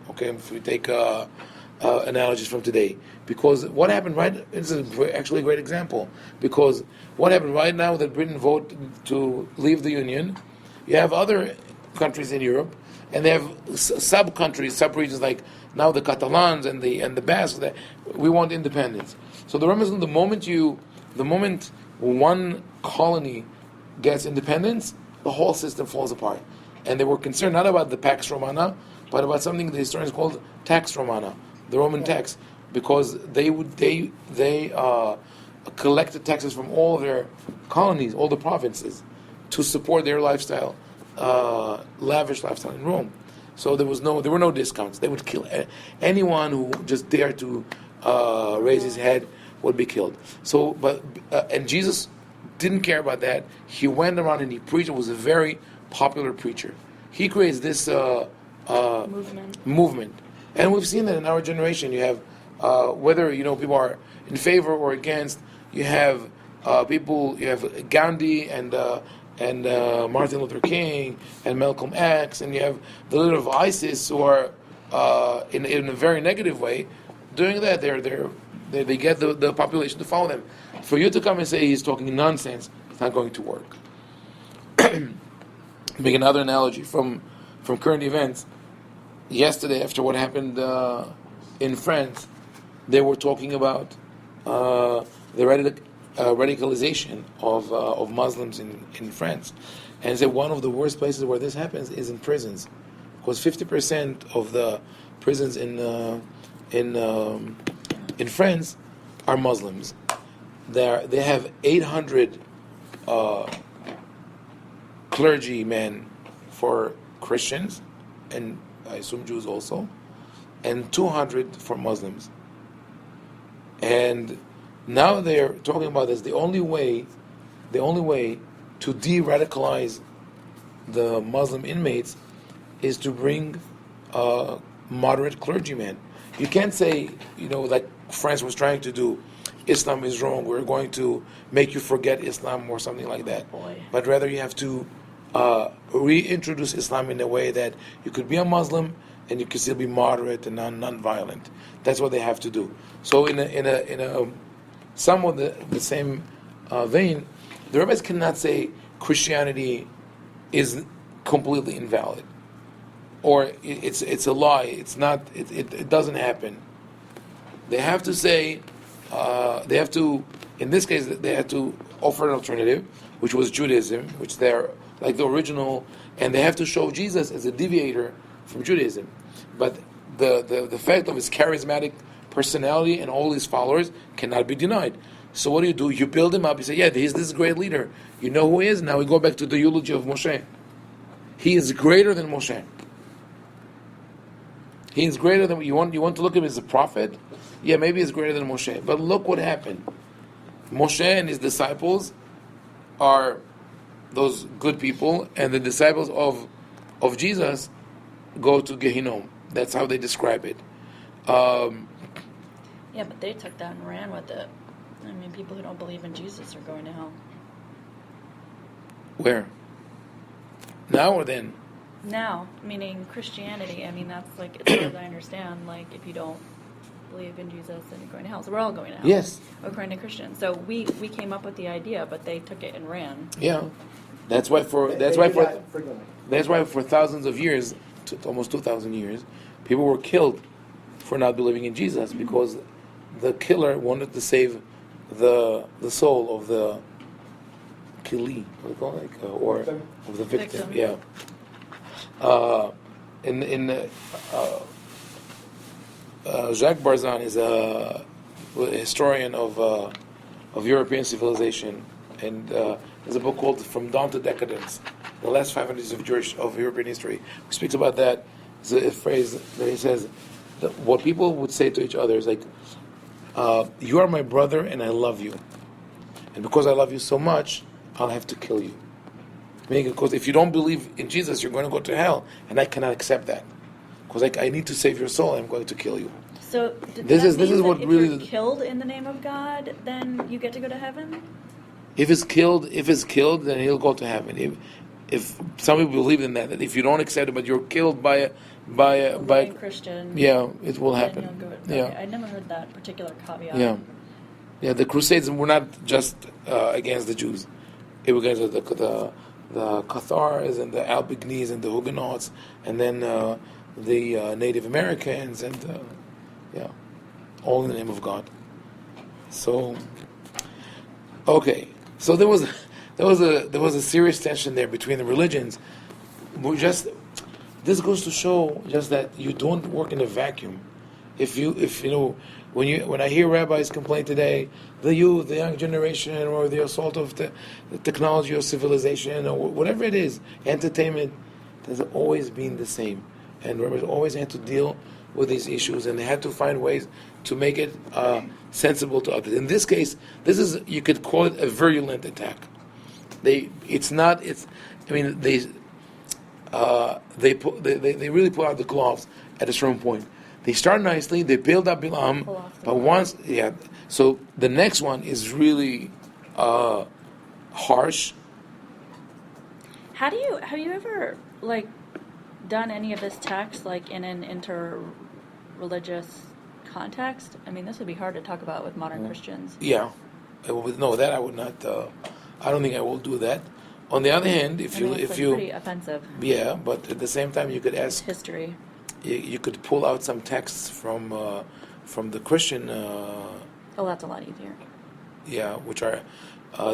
Okay, if we take analogies from today, because what happened this is actually a great example, because what happened right now that Britain voted to leave the Union, you have other countries in Europe, and they have sub-countries, sub-regions, like now the Catalans and the Basques, that we want independence. So the Romans, the moment one colony gets independence, the whole system falls apart. And they were concerned not about the Pax Romana, but about something the historians called Tax Romana, the Roman tax, because they collected taxes from all their colonies, all the provinces, to support their lifestyle, lavish lifestyle in Rome. So there were no discounts. They would kill anyone who just dared to raise his head would be killed. So, and Jesus didn't care about that. He went around and he preached. It was a very popular preacher. He creates this movement, and we've seen that in our generation. You have whether people are in favor or against. You have people. You have Gandhi and Martin Luther King and Malcolm X, and you have the leader of ISIS who are in a very negative way doing that. They get the population to follow them. For you to come and say he's talking nonsense, it's not going to work. Make another analogy from current events. Yesterday, after what happened in France, they were talking about the radicalization of Muslims in France, and said one of the worst places where this happens is in prisons, because 50% of the prisons in France are Muslims. They have 800 clergymen for Christians, and I assume Jews also, and 200 for Muslims. And now they're talking about this. The only way to de-radicalize the Muslim inmates is to bring moderate clergymen. You can't say, like France was trying to do, Islam is wrong, we're going to make you forget Islam or something like that. But rather you have to reintroduce Islam in a way that you could be a Muslim and you could still be moderate and non-violent. That's what they have to do. So in a somewhat the same vein, the rabbis cannot say Christianity is completely invalid, or it's a lie. It's not. It doesn't happen. They have to say. They have to. In this case, they had to offer an alternative, which was Judaism, which they're like the original, and they have to show Jesus as a deviator from Judaism. But the fact of his charismatic personality and all his followers cannot be denied. So what do? You build him up. You say, yeah, he's this great leader. You know who he is? Now we go back to the eulogy of Moshe. He is greater than Moshe. He is greater than you want to look at him as a prophet? Yeah, maybe he's greater than Moshe. But look what happened. Moshe and his disciples are those good people, and the disciples of Jesus go to Gehinnom. That's how they describe it. Yeah, but they took that and ran with it. I mean, people who don't believe in Jesus are going to hell. Where? Now or then? Now, meaning Christianity. I mean, that's like, as far as I understand, like, if you don't believe in Jesus, then you're going to hell. So we're all going to hell. Yes. According to Christians. So we came up with the idea, but they took it and ran. Yeah. That's why for thousands of years, almost 2,000 years, people were killed for not believing in Jesus because the killer wanted to save the soul of the killee, what do you call it? Or of the victim. Yeah. Jacques Barzan is a historian of European civilization, and there's a book called "From Dawn to Decadence: The Last 500 Years of European History." He speaks about that. It's a phrase that he says that what people would say to each other is like, "You are my brother, and I love you, and because I love you so much, I'll have to kill you." Meaning, because if you don't believe in Jesus, you're going to go to hell, and I cannot accept that. Because I need to save your soul, I'm going to kill you. So this is what if really you're killed in the name of God, then you get to go to heaven? If it's killed, then he'll go to heaven. If some people believe in that if you don't accept it, but you're killed by a Christian, yeah, it will happen. Yeah, okay, I never heard that particular caveat. Yeah. The Crusades were not just against the Jews; it was against the Cathars and the Albigenese and the Huguenots, and then the Native Americans, and all in the name of God. So, okay, so there was a serious tension there between the religions. This goes to show just that you don't work in a vacuum. If you know, when I hear rabbis complain today, the youth, the young generation, or the assault of the technology or civilization, or whatever it is, entertainment, has always been the same. And rabbis always had to deal with these issues, and they had to find ways to make it sensible to others. In this case, you could call it a virulent attack. They really pull out the gloves at a certain point. They start nicely, they build up Bilam, but so the next one is really harsh. Have you ever done any of this text in an inter-religious context? I mean, this would be hard to talk about with modern Christians. Yeah, that I would not. I don't think I will do that. On the other hand, if you pretty offensive. Yeah, but at the same time, you could ask history. You could pull out some texts from the Christian. That's a lot easier. Yeah, which are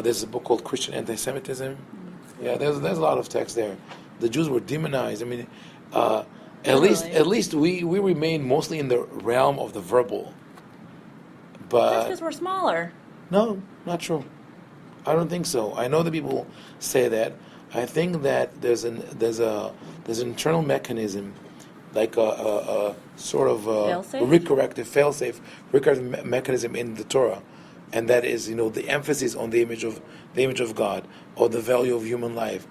there's a book called Christian Anti-Semitism. Mm-hmm. Yeah, there's a lot of text there. The Jews were demonized. I mean, at least we remain mostly in the realm of the verbal. But that's because we're smaller. No, not true. I don't think so. I know that people say that. I think that there's an internal mechanism, like a sort of fail-safe mechanism in the Torah, and that is the emphasis on the image of God, or the value of human life,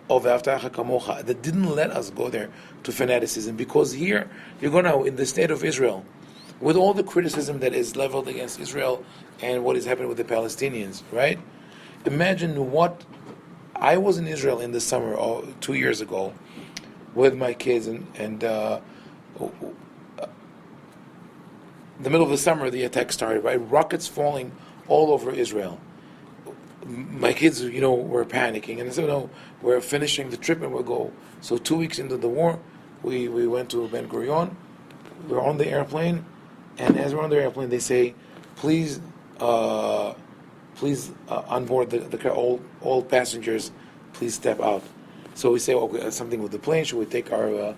of Avtacha Kamocha, that didn't let us go there to fanaticism. Because here you're going to in the state of Israel, with all the criticism that is leveled against Israel and what is happening with the Palestinians, right? Imagine what I was in Israel in the summer 2 years ago with my kids, and the middle of the summer the attack started, right? Rockets falling all over Israel. My kids, were panicking, and I said, "No, we're finishing the trip and we'll go." So 2 weeks into the war, we went to Ben Gurion. We're on the airplane, and as we're on the airplane, they say, "Please on board the car, all passengers, please step out." So we say, "Okay, something with the plane. Should we take our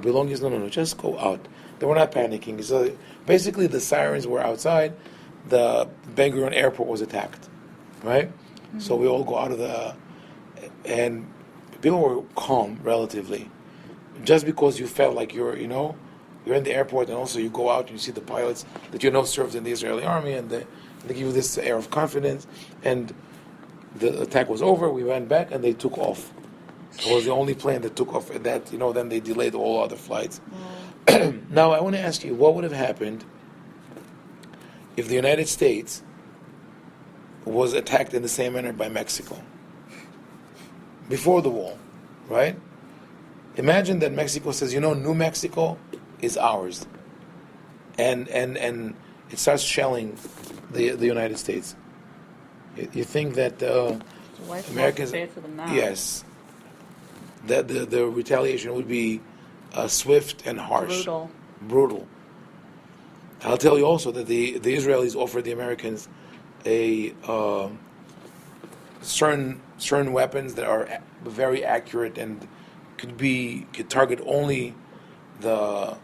belongings?" No, just go out. They were not panicking. So basically, the sirens were outside. The Ben Gurion airport was attacked, right? Mm-hmm. So we all go out of and people were calm relatively, just because you felt like you're in the airport, and also you go out and you see the pilots that served in the Israeli army, and they give you this air of confidence. And the attack was over, we went back and they took off. It was the only plane that took off. That then they delayed all other flights. Now I want to ask you, what would have happened if the United States was attacked in the same manner by Mexico before the wall, right? Imagine that Mexico says, New Mexico is ours, and it starts shelling the United States. You think that Americans, yes, that the retaliation would be swift and harsh, brutal. I'll tell you also that the Israelis offered the Americans a certain weapons that are very accurate and could target only the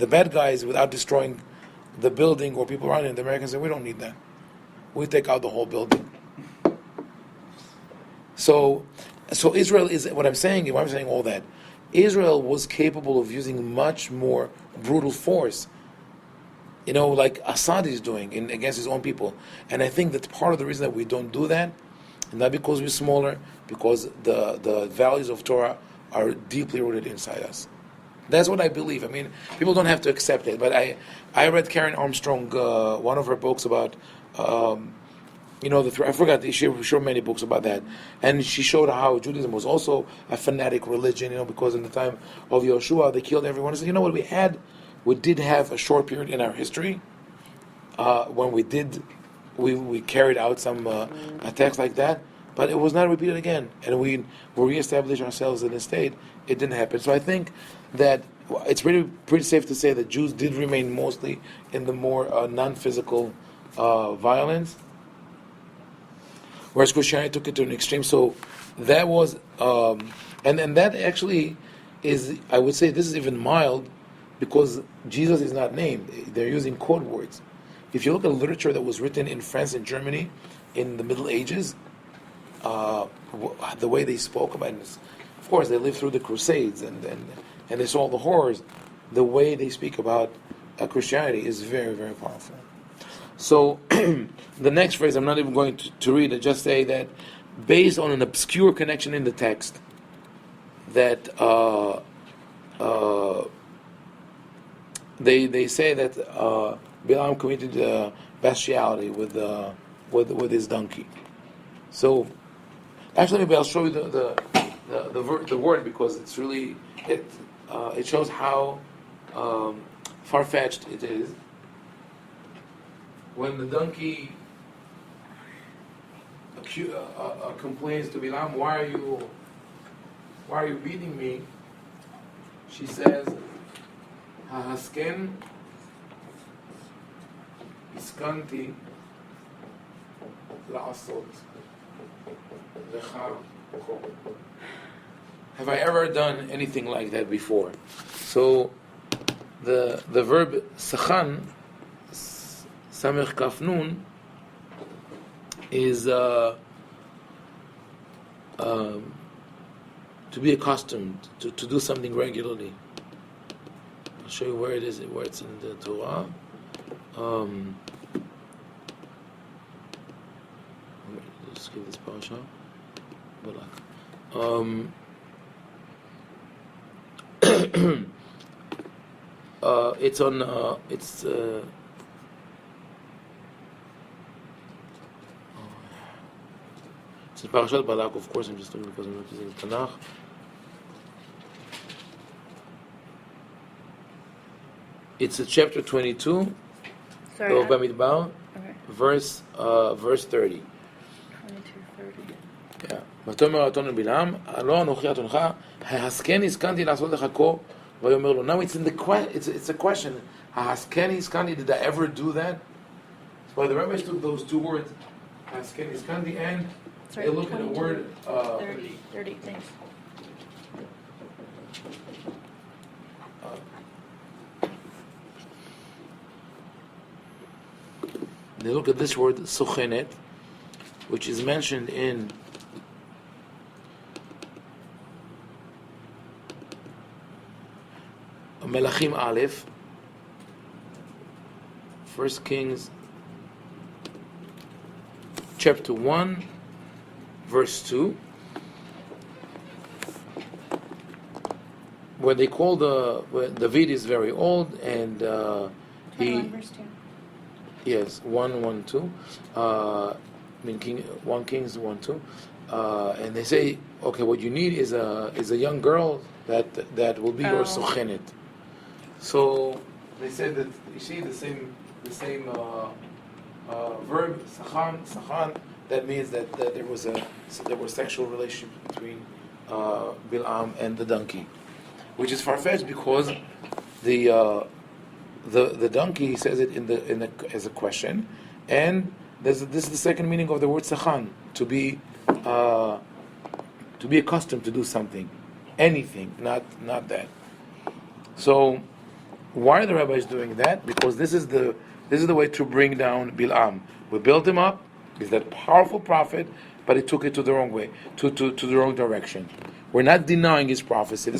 bad guys without destroying the building or people around it. The Americans said, we don't need that. We take out the whole building. So Israel is why I'm saying all that. Israel was capable of using much more brutal force, like Assad is doing against his own people. And I think that part of the reason that we don't do that, not because we're smaller, because the values of Torah are deeply rooted inside us. That's what I believe. I mean, people don't have to accept it, but I read Karen Armstrong, one of her books about, I forgot, she wrote many books about that, and she showed how Judaism was also a fanatic religion, because in the time of Yoshua, they killed everyone. I said, we did have a short period in our history when we carried out some attacks like that, but it was not repeated again, and we reestablished ourselves in a state. It didn't happen. So I think that it's pretty safe to say that Jews did remain mostly in the more non-physical violence, whereas Christianity took it to an extreme. So that was, and that actually is, I would say this is even mild, because Jesus is not named. They're using code words. If you look at literature that was written in France and Germany in the Middle Ages, the way they spoke about it, of course, they lived through the Crusades and they saw the horrors. The way they speak about Christianity is very, very powerful. So the next phrase, I'm not even going to read it, just say that based on an obscure connection in the text, that they say that Balaam committed bestiality with his donkey. So actually, maybe I'll show you the word, because it's really it shows how far-fetched it is. When the donkey complains to Balaam, why are you beating me? She says, "Hahasken iskanti la'asot lecha." Have I ever done anything like that before? So the verb sachan, samech kaf nun, is to be accustomed to do something regularly. I'll show you where it is, where it's in the Torah. Let's give this parasha. It's on. It's in Parashat Balak, of course. I'm just looking because I'm not using Tanakh. It's chapter 22 of Bamidbar, verse 30. 22:30. Yeah. ותאמר אתון לבלעם, הלא אנוכי אתונך, ההסכן הסכנתי לעשות לך כה, ויאמר לו. Now it's a question. ההסכן הסכנתי, did I ever do that? So the rabbis took those two words, ההסכן הסכנתי, and they look at the word 30, thanks. They look at this word sochenet, which is mentioned in Melachim Aleph, 1 Kings chapter 1, verse 2, where they call where David is very old, and 21 verse 2. yes, 1:1:2. I mean, 1 Kings 1:2. And they say, okay, what you need is a young girl that will be your sochenet. So they said that you see the same verb sachan. That means that there was sexual relationship between Bil'am and the donkey, which is far-fetched because the donkey, he says it as a question, and this is the second meaning of the word sachan, to be accustomed to do something, anything, not that. So why are the rabbis doing that? Because this is the way to bring down Bil'am. We built him up. He's that powerful prophet, but he took it to the wrong way, to the wrong direction. We're not denying his prophecy.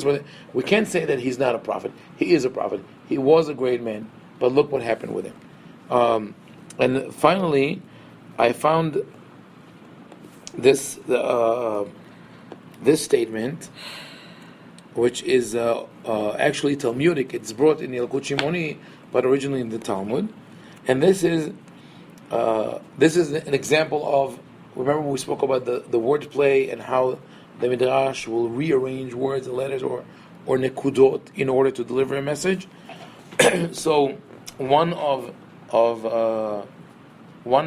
We can't say that he's not a prophet. He is a prophet. He was a great man, but look what happened with him. And finally, I found this statement, which is actually Talmudic. It's brought in Yalkut Shimoni, but originally in the Talmud. And this is an example of. Remember we spoke about the wordplay and how the Midrash will rearrange words and letters or nekudot in order to deliver a message. So one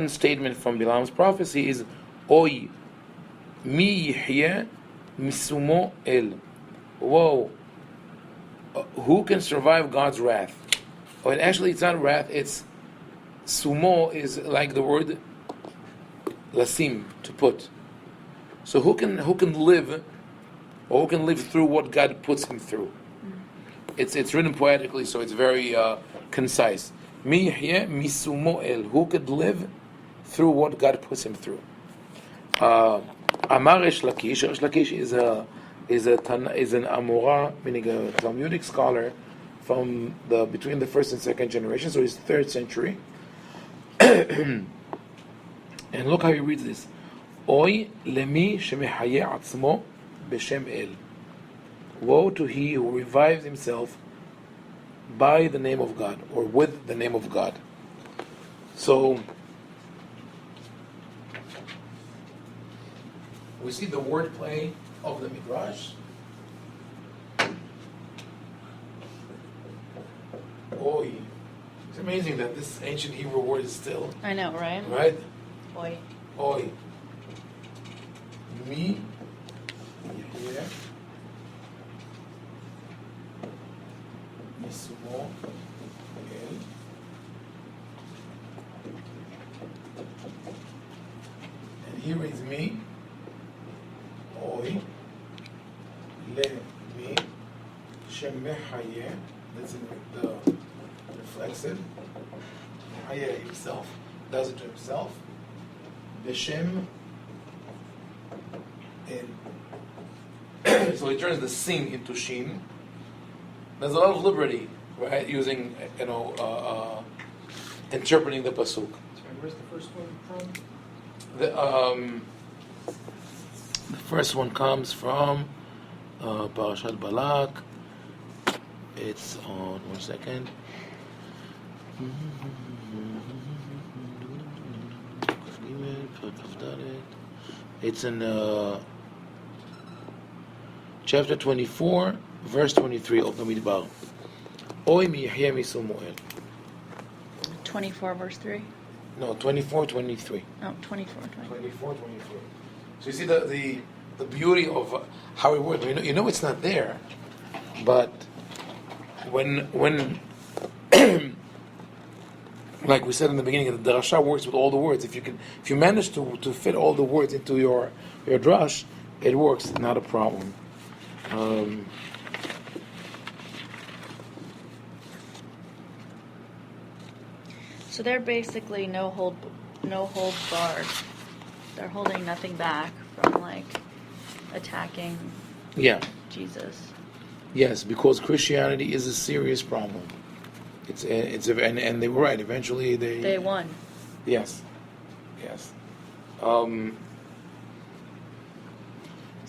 statement from Bilam's prophecy is Oy mi yihye misumo el. Whoa, who can survive God's wrath? Oh, and actually it's not wrath, it's sumo, is like the word lasim, to put. So who can live, or who can live through what God puts him through? It's written poetically, so it's very concise. Mi yihye misumo el. Who could live through what God puts him through? Amar Resh Lakish. Resh Lakish is an Amora, meaning a Talmudic scholar from between the first and second generation, so he's 3rd century. And look how he reads this. Oy lemi shemehayeh atzmo b'shem el. Woe to he who revives himself by the name of God, or with the name of God. So we see the wordplay of the Midrash. Oy. It's amazing that this ancient Hebrew word is still, I know, right? right? Boy. Oy. Mi. Yeah. Misumo. El. And he reads me. Oy. Le. Mi. Shemehaye. That's in the reflexive. Haye himself. Does it to himself. Beshem. So he turns the sin into shin. There's a lot of liberty, right? Using, interpreting the pasuk. Sorry, where's the first one from? The first one comes from Parashat Balak. It's on 1 second. It's in chapter 24, verse 23 of the Midbar. Oy mi yihye misumo el. 24 verse 3. No, 24, 23. Oh, 24, 23. 24, 23. So you see the beauty of how it works. You know it's not there, but when like we said in the beginning, the drasha works with all the words. If you manage to fit all the words into your drash, it works, not a problem. So they're basically no hold barred. They're holding nothing back from attacking Yeah. Jesus. Yes, because Christianity is a serious problem. And they were right. Eventually, they won. Yes.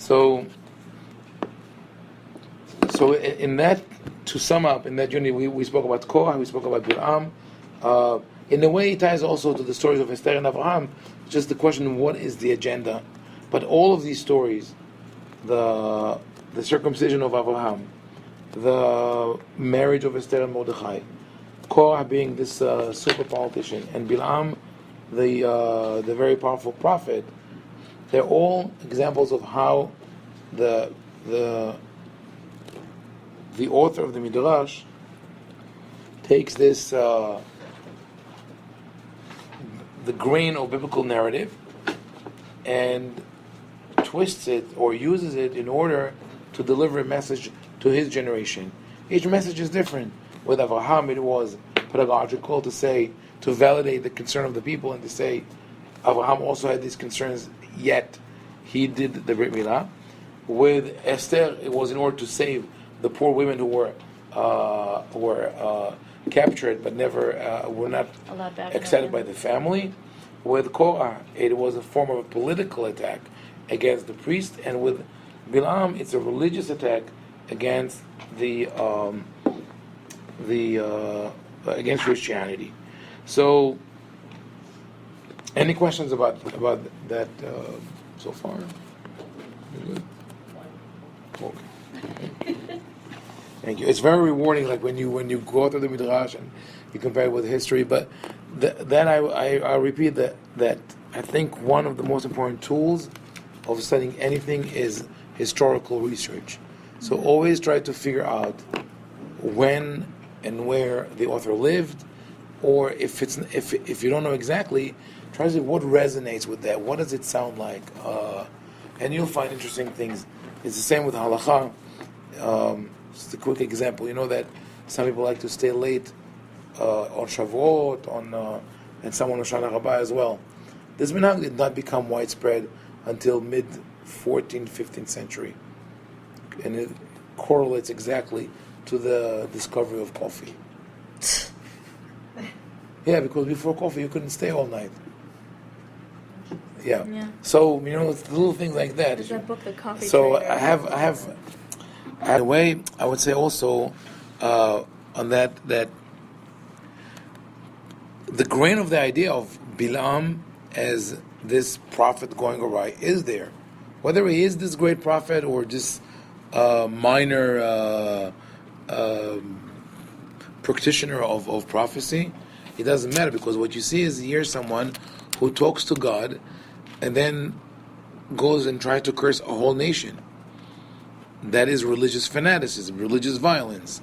So in that, to sum up, in that journey, we spoke about Korah, we spoke about Bilam. In a way, it ties also to the stories of Esther and Abraham. Just the question, what is the agenda? But all of these stories, the circumcision of Abraham, the marriage of Esther and Mordechai, Korah being this super politician, and Bilam, the very powerful prophet, they're all examples of how the author of the Midrash takes this the grain of biblical narrative and twists it or uses it in order to deliver a message to his generation. Each message is different. With Abraham, it was pedagogical, to validate the concern of the people, and to say Abraham also had these concerns, yet he did the Brit Milah. With Esther, it was in order to save the poor women who were captured but never were not Allowed back accepted by the family. With Korah, it was a form of a political attack against the priest, and with Bilam, it's a religious attack against against Christianity. So, any questions about that so far? Good. Okay. Thank you. It's very rewarding, like when you go through the Midrash and you compare it with history. But then I repeat that I think one of the most important tools of studying anything is historical research. So always try to figure out when and where the author lived, or if you don't know exactly, try to see what resonates with that. What does it sound like? And you'll find interesting things. It's the same with halakha. Just a quick example. You know that some people like to stay late on Shavuot, and some on Hoshana Rabbah as well. This minhag did not become widespread until mid-14th, 15th century, and it correlates exactly to the discovery of coffee. Yeah, because before coffee you couldn't stay all night. Yeah. So it's little things like that. There's that book, The Coffee So Trader. I have. In a way, I would say also on that the grain of the idea of Bilam as this prophet going awry is there. Whether he is this great prophet or just minor practitioner of prophecy, it doesn't matter, because what you see is here's someone who talks to God and then goes and tries to curse a whole nation. That is religious fanaticism, religious violence.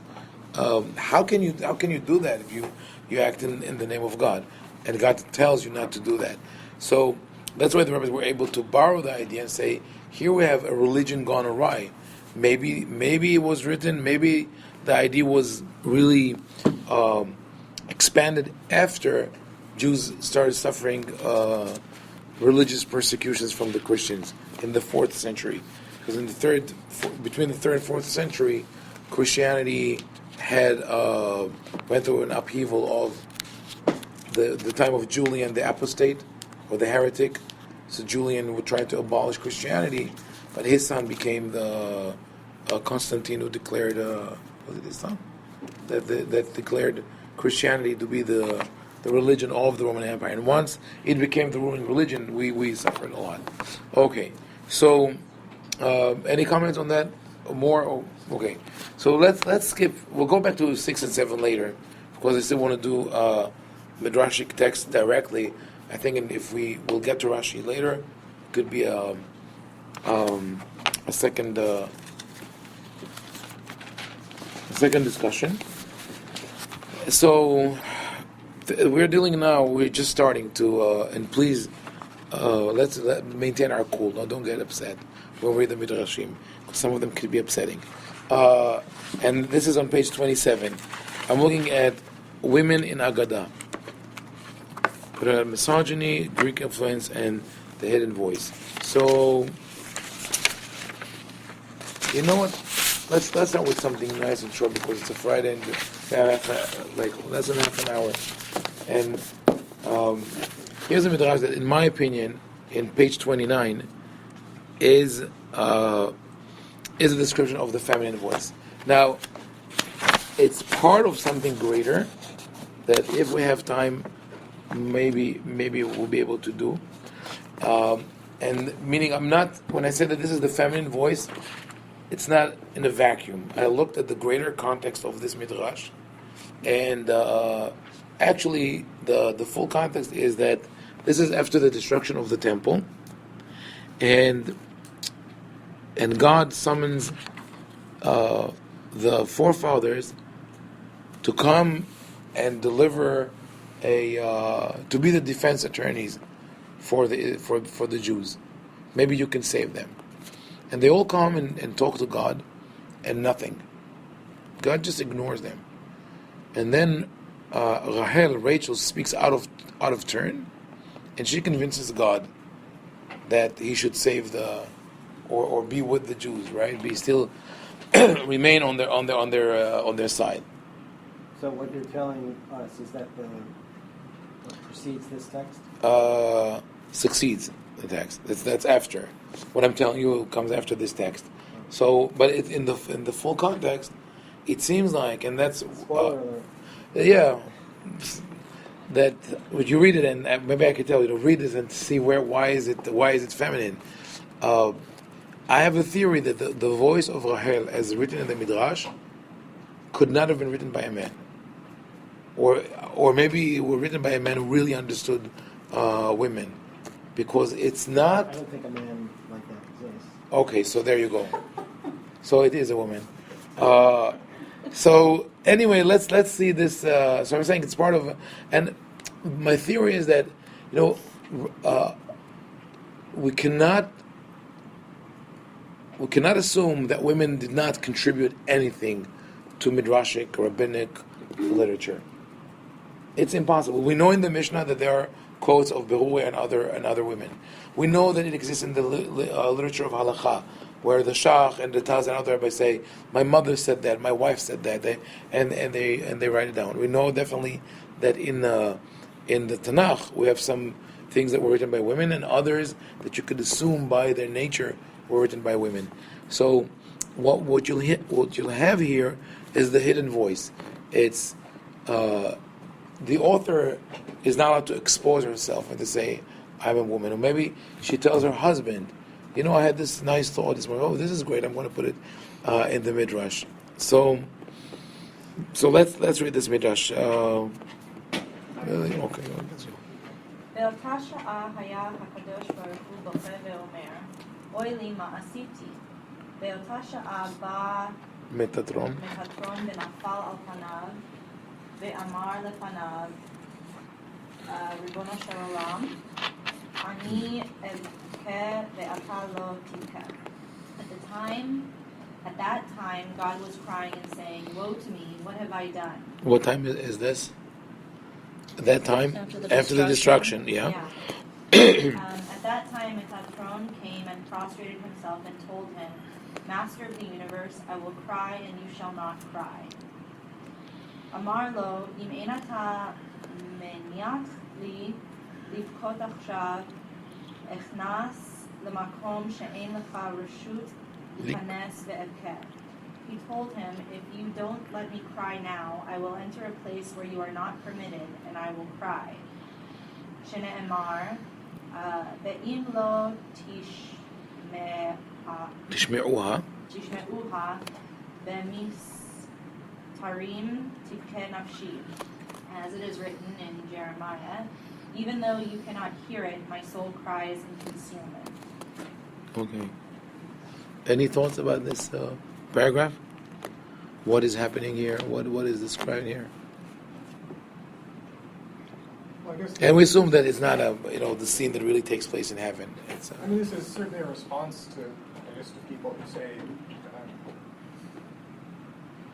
How can you do that if you act in the name of God, and God tells you not to do that? So that's why the rabbis were able to borrow the idea and say, here we have a religion gone awry. Maybe it was written. Maybe the idea was really expanded after Jews started suffering religious persecutions from the Christians in the 4th century. Because between the 3rd and 4th century, Christianity had went through an upheaval of the time of Julian the apostate, or the heretic. So Julian would try to abolish Christianity, but his son became the Constantine, who declared was it his son that declared Christianity to be the religion of the Roman Empire. And once it became the ruling religion, we suffered a lot. Okay, so. Any comments on that? More? Oh, okay. So let's skip. We'll go back to 6 and 7 later, because I still want to do Midrashic text directly. I think if we'll get to Rashi later, it could be a second discussion. So we're dealing now. We're just starting to, and please let's maintain our cool. No, don't get upset when we read the Midrashim, because some of them could be upsetting. And this is on page 27. I'm looking at women in Agadah. Misogyny, Greek influence, and the hidden voice. So, you know what? Let's start with something nice and short, because it's a Friday and like less than half an hour. And here's a Midrash that, in my opinion, in page 29, is a description of the feminine voice. Now, it's part of something greater that if we have time, maybe we'll be able to do. And meaning, when I say that this is the feminine voice, it's not in a vacuum. I looked at the greater context of this Midrash, and actually the full context is that this is after the destruction of the temple, and God summons the forefathers to come and deliver to be the defense attorneys for the Jews. Maybe you can save them. And they all come and talk to God, and nothing. God just ignores them. And then Rachel speaks out of turn, and she convinces God that he should save or be with the Jews, right? Be still remain on their side. So what you're telling us is that what precedes this text? Succeeds the text. That's after. What I'm telling you comes after this text. So, but in the full context, it seems like, and that's Spoiler alert. yeah, that when you read it, and maybe I could tell you to read this and see why is it feminine. I have a theory that the voice of Rachel, as written in the Midrash, could not have been written by a man, or maybe it were written by a man who really understood women, because it's not. I don't think a man like that exists. Okay, so there you go. So it is a woman. So anyway, let's see this. So I'm saying it's part of, and my theory is that we cannot assume that women did not contribute anything to midrashic, rabbinic literature. It's impossible. We know in the Mishnah that there are quotes of Beruah and other women. We know that it exists in the literature of Halakha, where the Shach and the Taz and other rabbis say, "My mother said that, my wife said that," and they write it down. We know definitely that in the Tanakh we have some things that were written by women, and others that you could assume by their nature were written by women. So what you'll have here is the hidden voice. It's the author is not allowed to expose herself and to say, "I'm a woman," or maybe she tells her husband, I had this nice thought this morning. Oh, this is great. I'm going to put it in the Midrash. So let's read this Midrash. Okay. באותה שעה היה הקדוש ברוך הוא בוכה ואומר, אוי לי מה עשיתי. באותה שעה בא מטטרון ונפל על פניו, ואמר לפניו, ריבונו של עולם, אני אבכה ואתה לא תבכה. At that time, God was crying and saying, woe to me, what have I done? What time is this? At that time? After the destruction, yeah. At that time, Metatron came and prostrated himself and told him, Master of the universe, I will cry and you shall not cry. Amar lo, im ein ata meniach li לבכות עכשיו, אכנס למקום שאין לך רשות להיכנס ואבכה. He told him, if you don't let me cry now, I will enter a place where you are not permitted, and I will cry. שנאמר, ואם לא תשמעוה במסתרים תבכה נפשי. As it is written in Jeremiah, even though you cannot hear it, my soul cries in concealment. Okay. Any thoughts about this paragraph? What is happening here? What is described here? Well, I guess And we assume that it's not the scene that really takes place in heaven. It's I mean, this is certainly a response to people who say,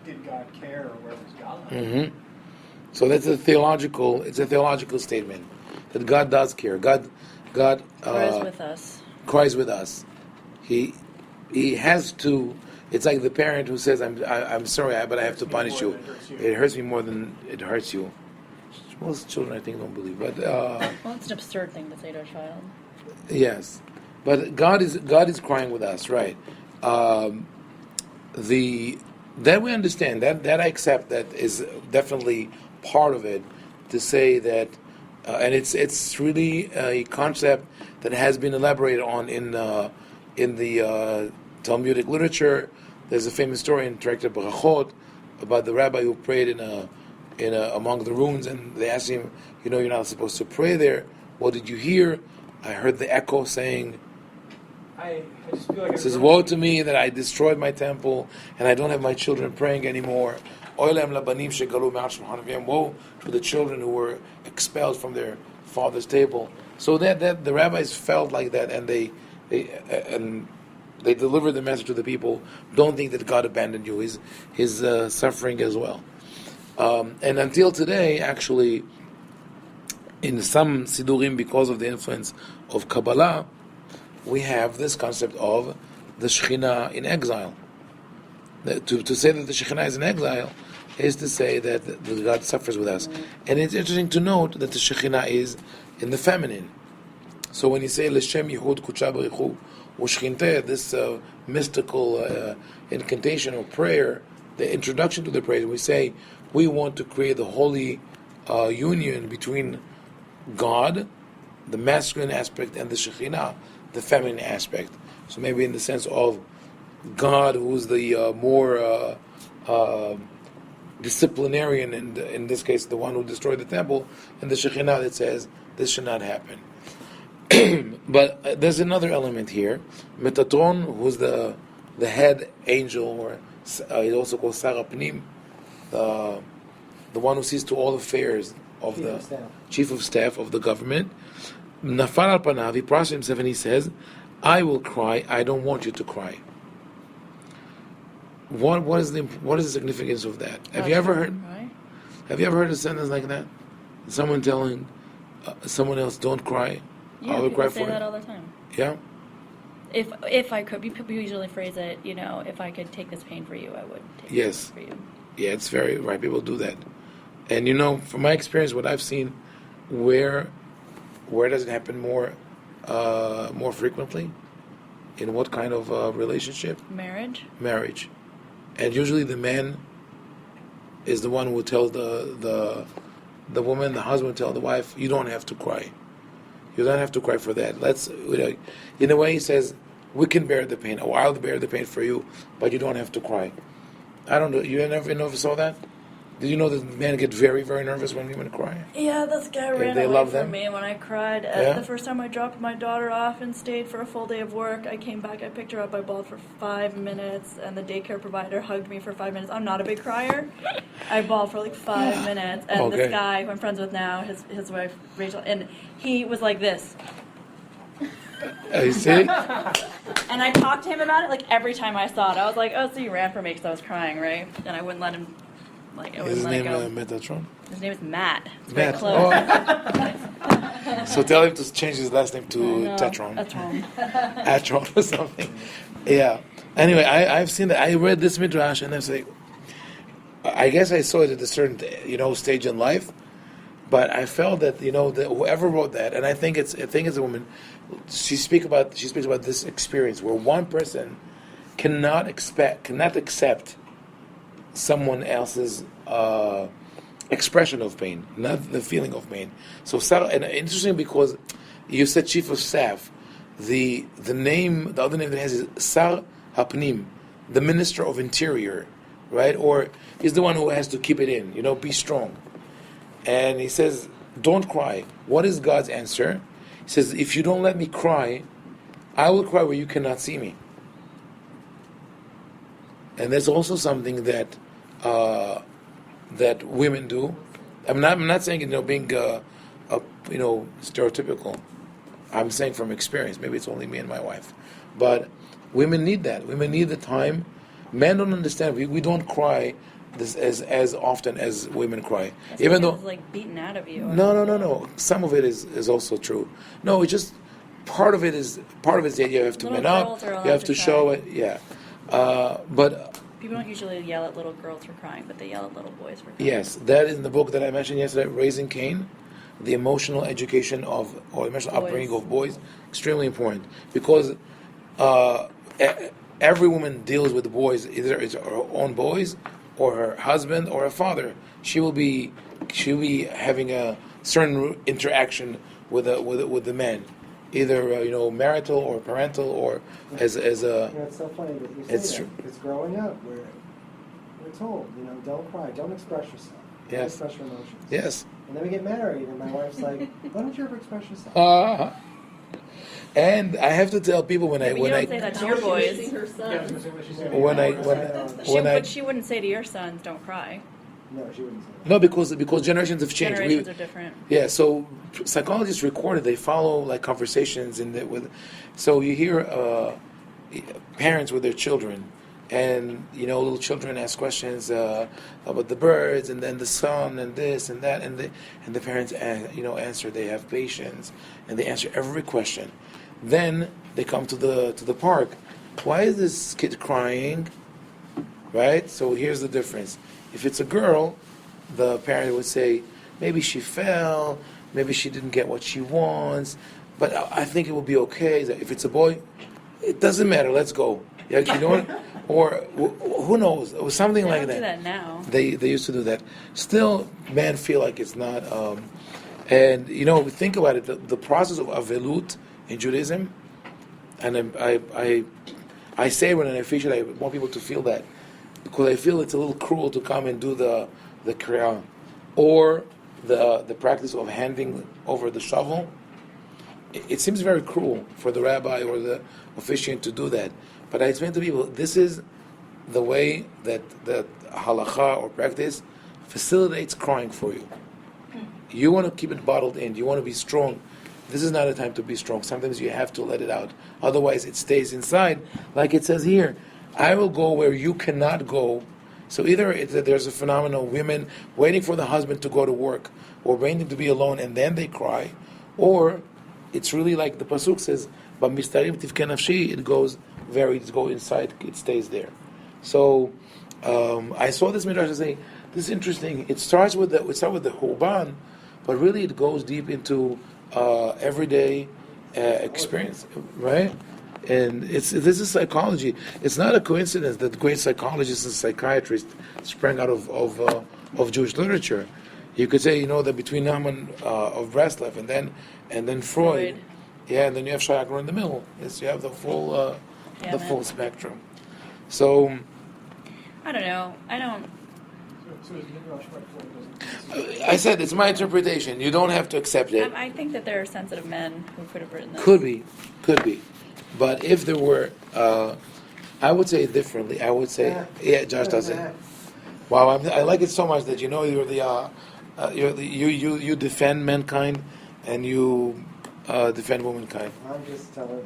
did God care or where was God? Mm-hmm. So that's a theological statement that God does care. God Cries with us. Cries with us. He has to. It's like the parent who says, "I'm sorry, but I have to punish you. It hurts me more than it hurts you." Most children, I think, don't believe, but Well, it's an absurd thing to say to a child. yes, But God is crying with us, right? That we understand, that I accept, that is definitely part of it, to say that, and it's really a concept that has been elaborated on in the Talmudic literature. There's a famous story in Tractate Brachot about the rabbi who prayed in a among the ruins, and they asked him, you're not supposed to pray there. What did you hear? I heard the echo saying, I just feel like it says, woe to me that I destroyed my temple and I don't have my children praying anymore. Woe to the children who were expelled from their father's table. So that the rabbis felt like that, and they delivered the message to the people. Don't think that God abandoned you. He's suffering as well. And until today, actually, in some Sidurim, because of the influence of Kabbalah, we have this concept of the Shekhinah in exile. To say that the Shekhinah is in exile is to say that God suffers with us. And it's interesting to note that the Shekhinah is in the feminine. So when you say L'Shem Yehud Kutsha B'Richu U'Shchinteh, this mystical incantation or prayer, the introduction to the prayer, we say we want to create the holy union between God, the masculine aspect, and the Shekhinah, the feminine aspect. So maybe in the sense of God, who's the more disciplinarian, and in this case, the one who destroyed the temple, and the Shekhinah that says this should not happen. But there's another element here. Metatron, who's the head angel, or he's also called Sarapnim, the one who sees to all affairs of the chief of staff of the government. Nafal al panav, he prostrates himself and he says, I will cry, I don't want you to cry. What is the significance of that? Have you ever heard a sentence like that? Someone telling someone else, don't cry, Yeah, I will cry people for say that you. all the time. Yeah? If I could, people usually phrase it, if I could take this pain for you, I would take Yes. this for you. Yeah, it's very right. People do that. And from my experience, what I've seen, where does it happen more frequently? In what kind of relationship? Marriage? Marriage. And usually the man is the one who will tell the woman, the husband will tell the wife, you don't have to cry. You don't have to cry for that. In a way he says, we can bear the pain, or I'll bear the pain for you, but you don't have to cry. I don't know, you never saw that? Did you know that men get very, very nervous when women cry? Yeah, this guy ran they away love from them? me when I cried. Yeah? The first time I dropped my daughter off and stayed for a full day of work, I came back, I picked her up, I bawled for 5 minutes, and the daycare provider hugged me for 5 minutes. I'm not a big crier. I bawled for like 5 minutes, and Okay. this guy who I'm friends with now, his wife, Rachel, and he was like this. You see? And I talked to him about it like every time I saw it. I was like, oh, so you ran from me because I was crying, right? And I wouldn't let him, I Is wouldn't his let name it go. Metatron? His name is Matt. It's very Matt. close. So tell him to change his last name to Tetron. Tetron. Atron or something. Yeah. Anyway, I've seen that. I read this Midrash and I was like, I guess I saw it at a certain stage in life, but I felt that that whoever wrote that, and I think it's a woman. She speaks about this experience where one person cannot accept someone else's expression of pain, not the feeling of pain. So Sarah, and interesting because you said chief of staff, the other name that has is Sar Hapnim, the minister of interior, right? Or he's the one who has to keep it in, be strong. And he says, don't cry. What is God's answer? He says, if you don't let me cry, I will cry where you cannot see me. And there's also something that women do. I'm not saying being stereotypical. I'm saying from experience. Maybe it's only me and my wife, but women need that. Women need the time. Men don't understand. We don't cry this as often as women cry. Even though it's like beaten out of you. No. Some of it is also true. No, it's just part of it is that you have to Little man up. girls are allowed You have to to show cry. it. Yeah, but. People don't usually yell at little girls for crying, but they yell at little boys for crying. Yes, that is in the book that I mentioned yesterday, Raising Cain. the emotional education of, or emotional Boys. upbringing of boys, extremely important, because every woman deals with the boys, either it's her own boys or her husband or her father. She'll be having a certain interaction with the man, either marital or parental or as a. It's so funny that you say It's that, true. because growing up, we're told, don't cry, don't express yourself, don't Yes. express your emotions. Yes. And then we get married, and my wife's like, why don't you ever express yourself? And I have to tell people when But you don't say that to your Now boys. she's raising her Yeah, I was son. gonna say what she said. But she wouldn't say to your sons, "Don't cry." No, she wouldn't say that. No, because generations have changed. Generations are different. Yeah, so psychologists recorded. They follow like conversations so you hear parents with their children, and little children ask questions about the birds and then the sun and this and that, and the parents answer. They have patience and they answer every question. Then they come to the park. Why is this kid crying? Right? So here's the difference. If it's a girl, the parent would say, maybe she fell, maybe she didn't get what she wants, but I think it will be okay. If it's a boy, it doesn't matter, let's go. Yeah, or who knows, or something They like don't that. do that now. They used to do that. Still, men feel like it's not. And think about it. The process of avelut in Judaism, and I say when I feature, I want people to feel that, because I feel it's a little cruel to come and do the kriya, or the practice of handing over the shovel. It seems very cruel for the rabbi or the officiant to do that. But I explain to people, this is the way that halacha or practice facilitates crying for you. You want to keep it bottled in. You want to be strong. This is not a time to be strong. Sometimes you have to let it out. Otherwise, it stays inside. Like it says here, I will go where you cannot go. So either there's a phenomenon of women waiting for the husband to go to work, or waiting to be alone, and then they cry, or it's really like the pasuk says, "But mistarim tivke nafshi," it goes inside, it stays there. So I saw this midrash and say, this is interesting. It starts with the Hurban, but really it goes deep into everyday experience, right? And this is psychology. It's not a coincidence that great psychologists and psychiatrists sprang out of Jewish literature. You could say, that between Nahman of Breslov and then Freud, yeah, and then you have Shayagro in the middle. Yes, you have the full full spectrum. So I don't know. I don't. So is Midrash right? I said it's my interpretation. You don't have to accept it. I think that there are sensitive men who could have written this. Could be. But if there were, I would say it differently. I would say, yeah, Josh does it. Wow, I like it so much that you're you defend mankind and you defend womankind. I'm just telling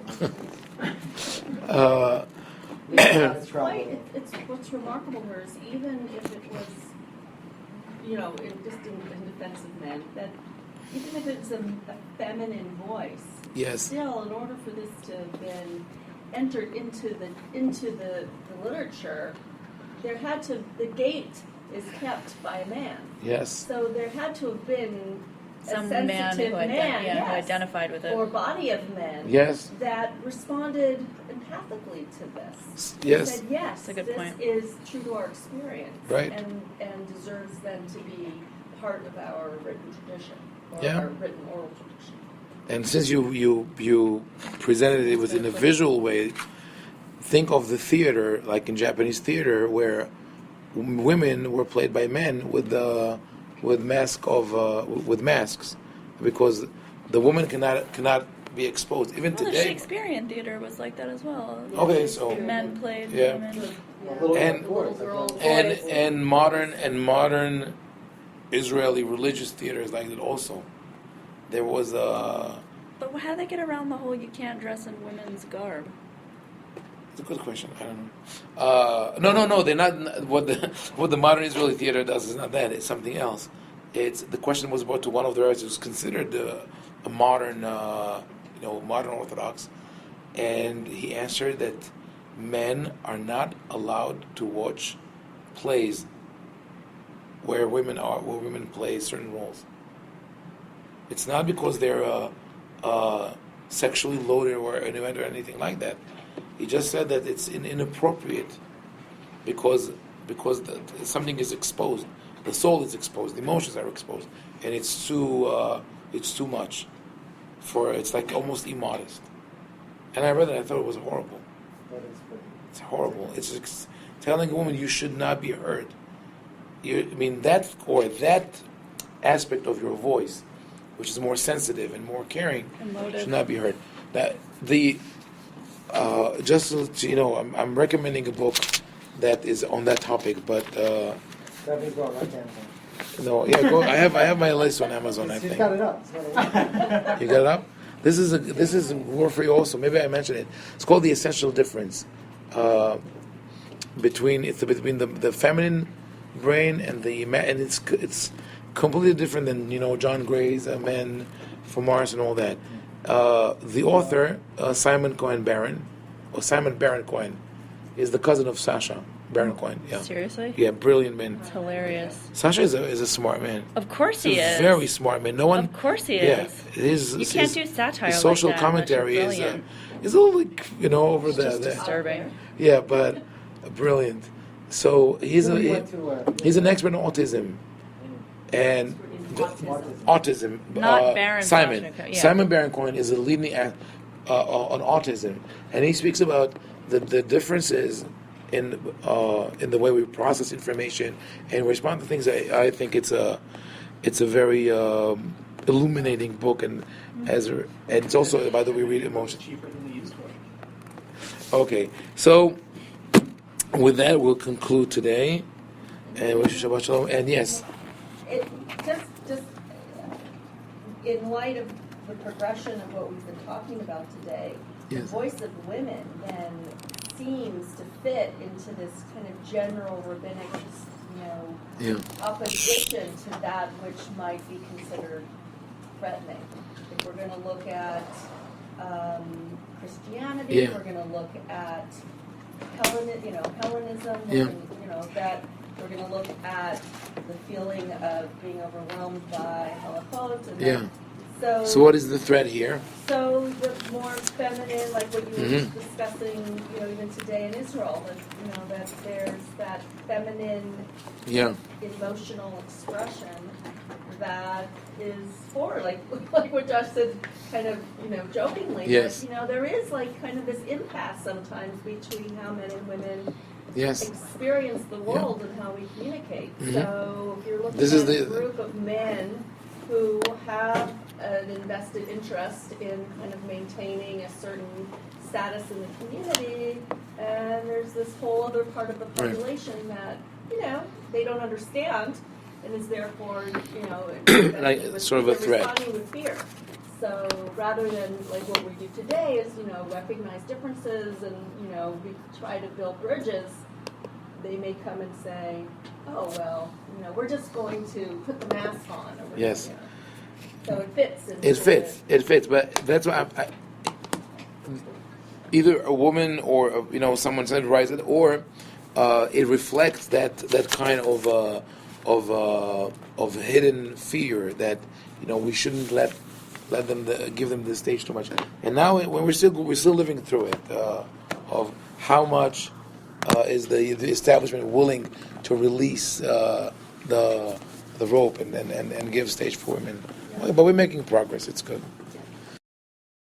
It's quite, it's what's remarkable here is even if it was, in defense of men, that even if it's a feminine voice, Yes. still, in order for this to have been entered into the literature, the gate is kept by a man. Yes. So there had to have been Some a man sensitive who yes, identified with it. or body of men Yes. that responded empathically to this. Yes. Said, yes, That's a good this point. is true to our experience, Right. and deserves then to be part of our written tradition, or Yeah. our written oral tradition. And since you presented it within a visual way, think of the theater, like in Japanese theater, where women were played by men with masks, because the woman cannot be exposed. Even Well, the today. Shakespearean theater was like that as well. Okay, so Men played Yeah. women. And- and modern Israeli religious theater is like that also. There was a. But how do they get around the whole you can't dress in women's garb? It's a good question. I don't know. No. They're not. What the modern Israeli theater does is not that. It's something else. It's the question was brought to one of the rabbis who's considered a modern, modern Orthodox, and he answered that men are not allowed to watch plays where women play certain roles. It's not because they're sexually loaded or anything like that. He just said that it's inappropriate because something is exposed, the soul is exposed, the emotions are exposed, and it's too much. It's like almost immodest. And I read it, I thought it was horrible. It's horrible. It's telling a woman you should not be heard. That aspect of your voice, which is more sensitive and more caring, Emotive. should not be heard. That just so you know, I'm recommending a book that is on that topic, but Rabbi, go right down. no, yeah, go. I have my list on Amazon. I He's think got it up. He's got it up. you got it up. This is more for you also. Maybe I mentioned it. It's called The Essential Difference between the feminine brain and and it's completely different than John Gray's Men from Mars and all that. The author Simon Baron Cohen is the cousin of Sasha Baron Cohen. Yeah, Seriously? yeah, brilliant man. It's hilarious. Sasha is a smart man. Of course He's he is. a very smart man. No one. Of course he Yeah, is. You can't do satire his social like that unless you're commentary brilliant. is a little over It's just the disturbing. yeah, but brilliant. So he's We went to, he's an expert in autism and autism. Not Baron Simon. Sasha, yeah. Simon Baron Cohen is a leading on autism, and he speaks about the differences in the way we process information and respond to things. I think it's a very illuminating book, and it's also, by the way, read emotions. Cheaper than the used one. Okay, so with that we'll conclude today, and wish you Shabbat Shalom. And yes, It just in light of the progression of what we've been talking about today, the Yes. voice of women then seems to fit into this kind of general rabbinic, yeah, opposition to that which might be considered threatening. If we're going to look at Christianity, Yeah. we're going to look at Hellenism, Yeah. that we're going to look at the feeling of being overwhelmed by halachot. And yeah. So So what is the threat here? so the more feminine, like what you were Mhm. discussing, even today in Israel, that there's that feminine Yeah, emotional expression that is for, like what Josh said, kind of, jokingly. Yes. But, there is like kind of this impasse sometimes between how men and women yes, experience the world and how we communicate. Mhm. So if you're looking This at is a the- group of men who have an invested interest in kind of maintaining a certain status in the community, and there's this whole other part of the Right. population that, they don't understand, and is therefore, Like, sort of a they're threat. responding with fear. So rather than like what we do today is, recognize differences and, we try to build bridges, they may come and say, oh, well, we're just going to put the mask on. Or we're Yes. gonna, So it fits. it fits, but that's why either a woman or someone said rise it, or it reflects that kind of hidden fear that we shouldn't let them give them the stage too much. And now when we're still living through it, of how much is the establishment willing to release the rope and give stage for women. But we're making progress. It's good.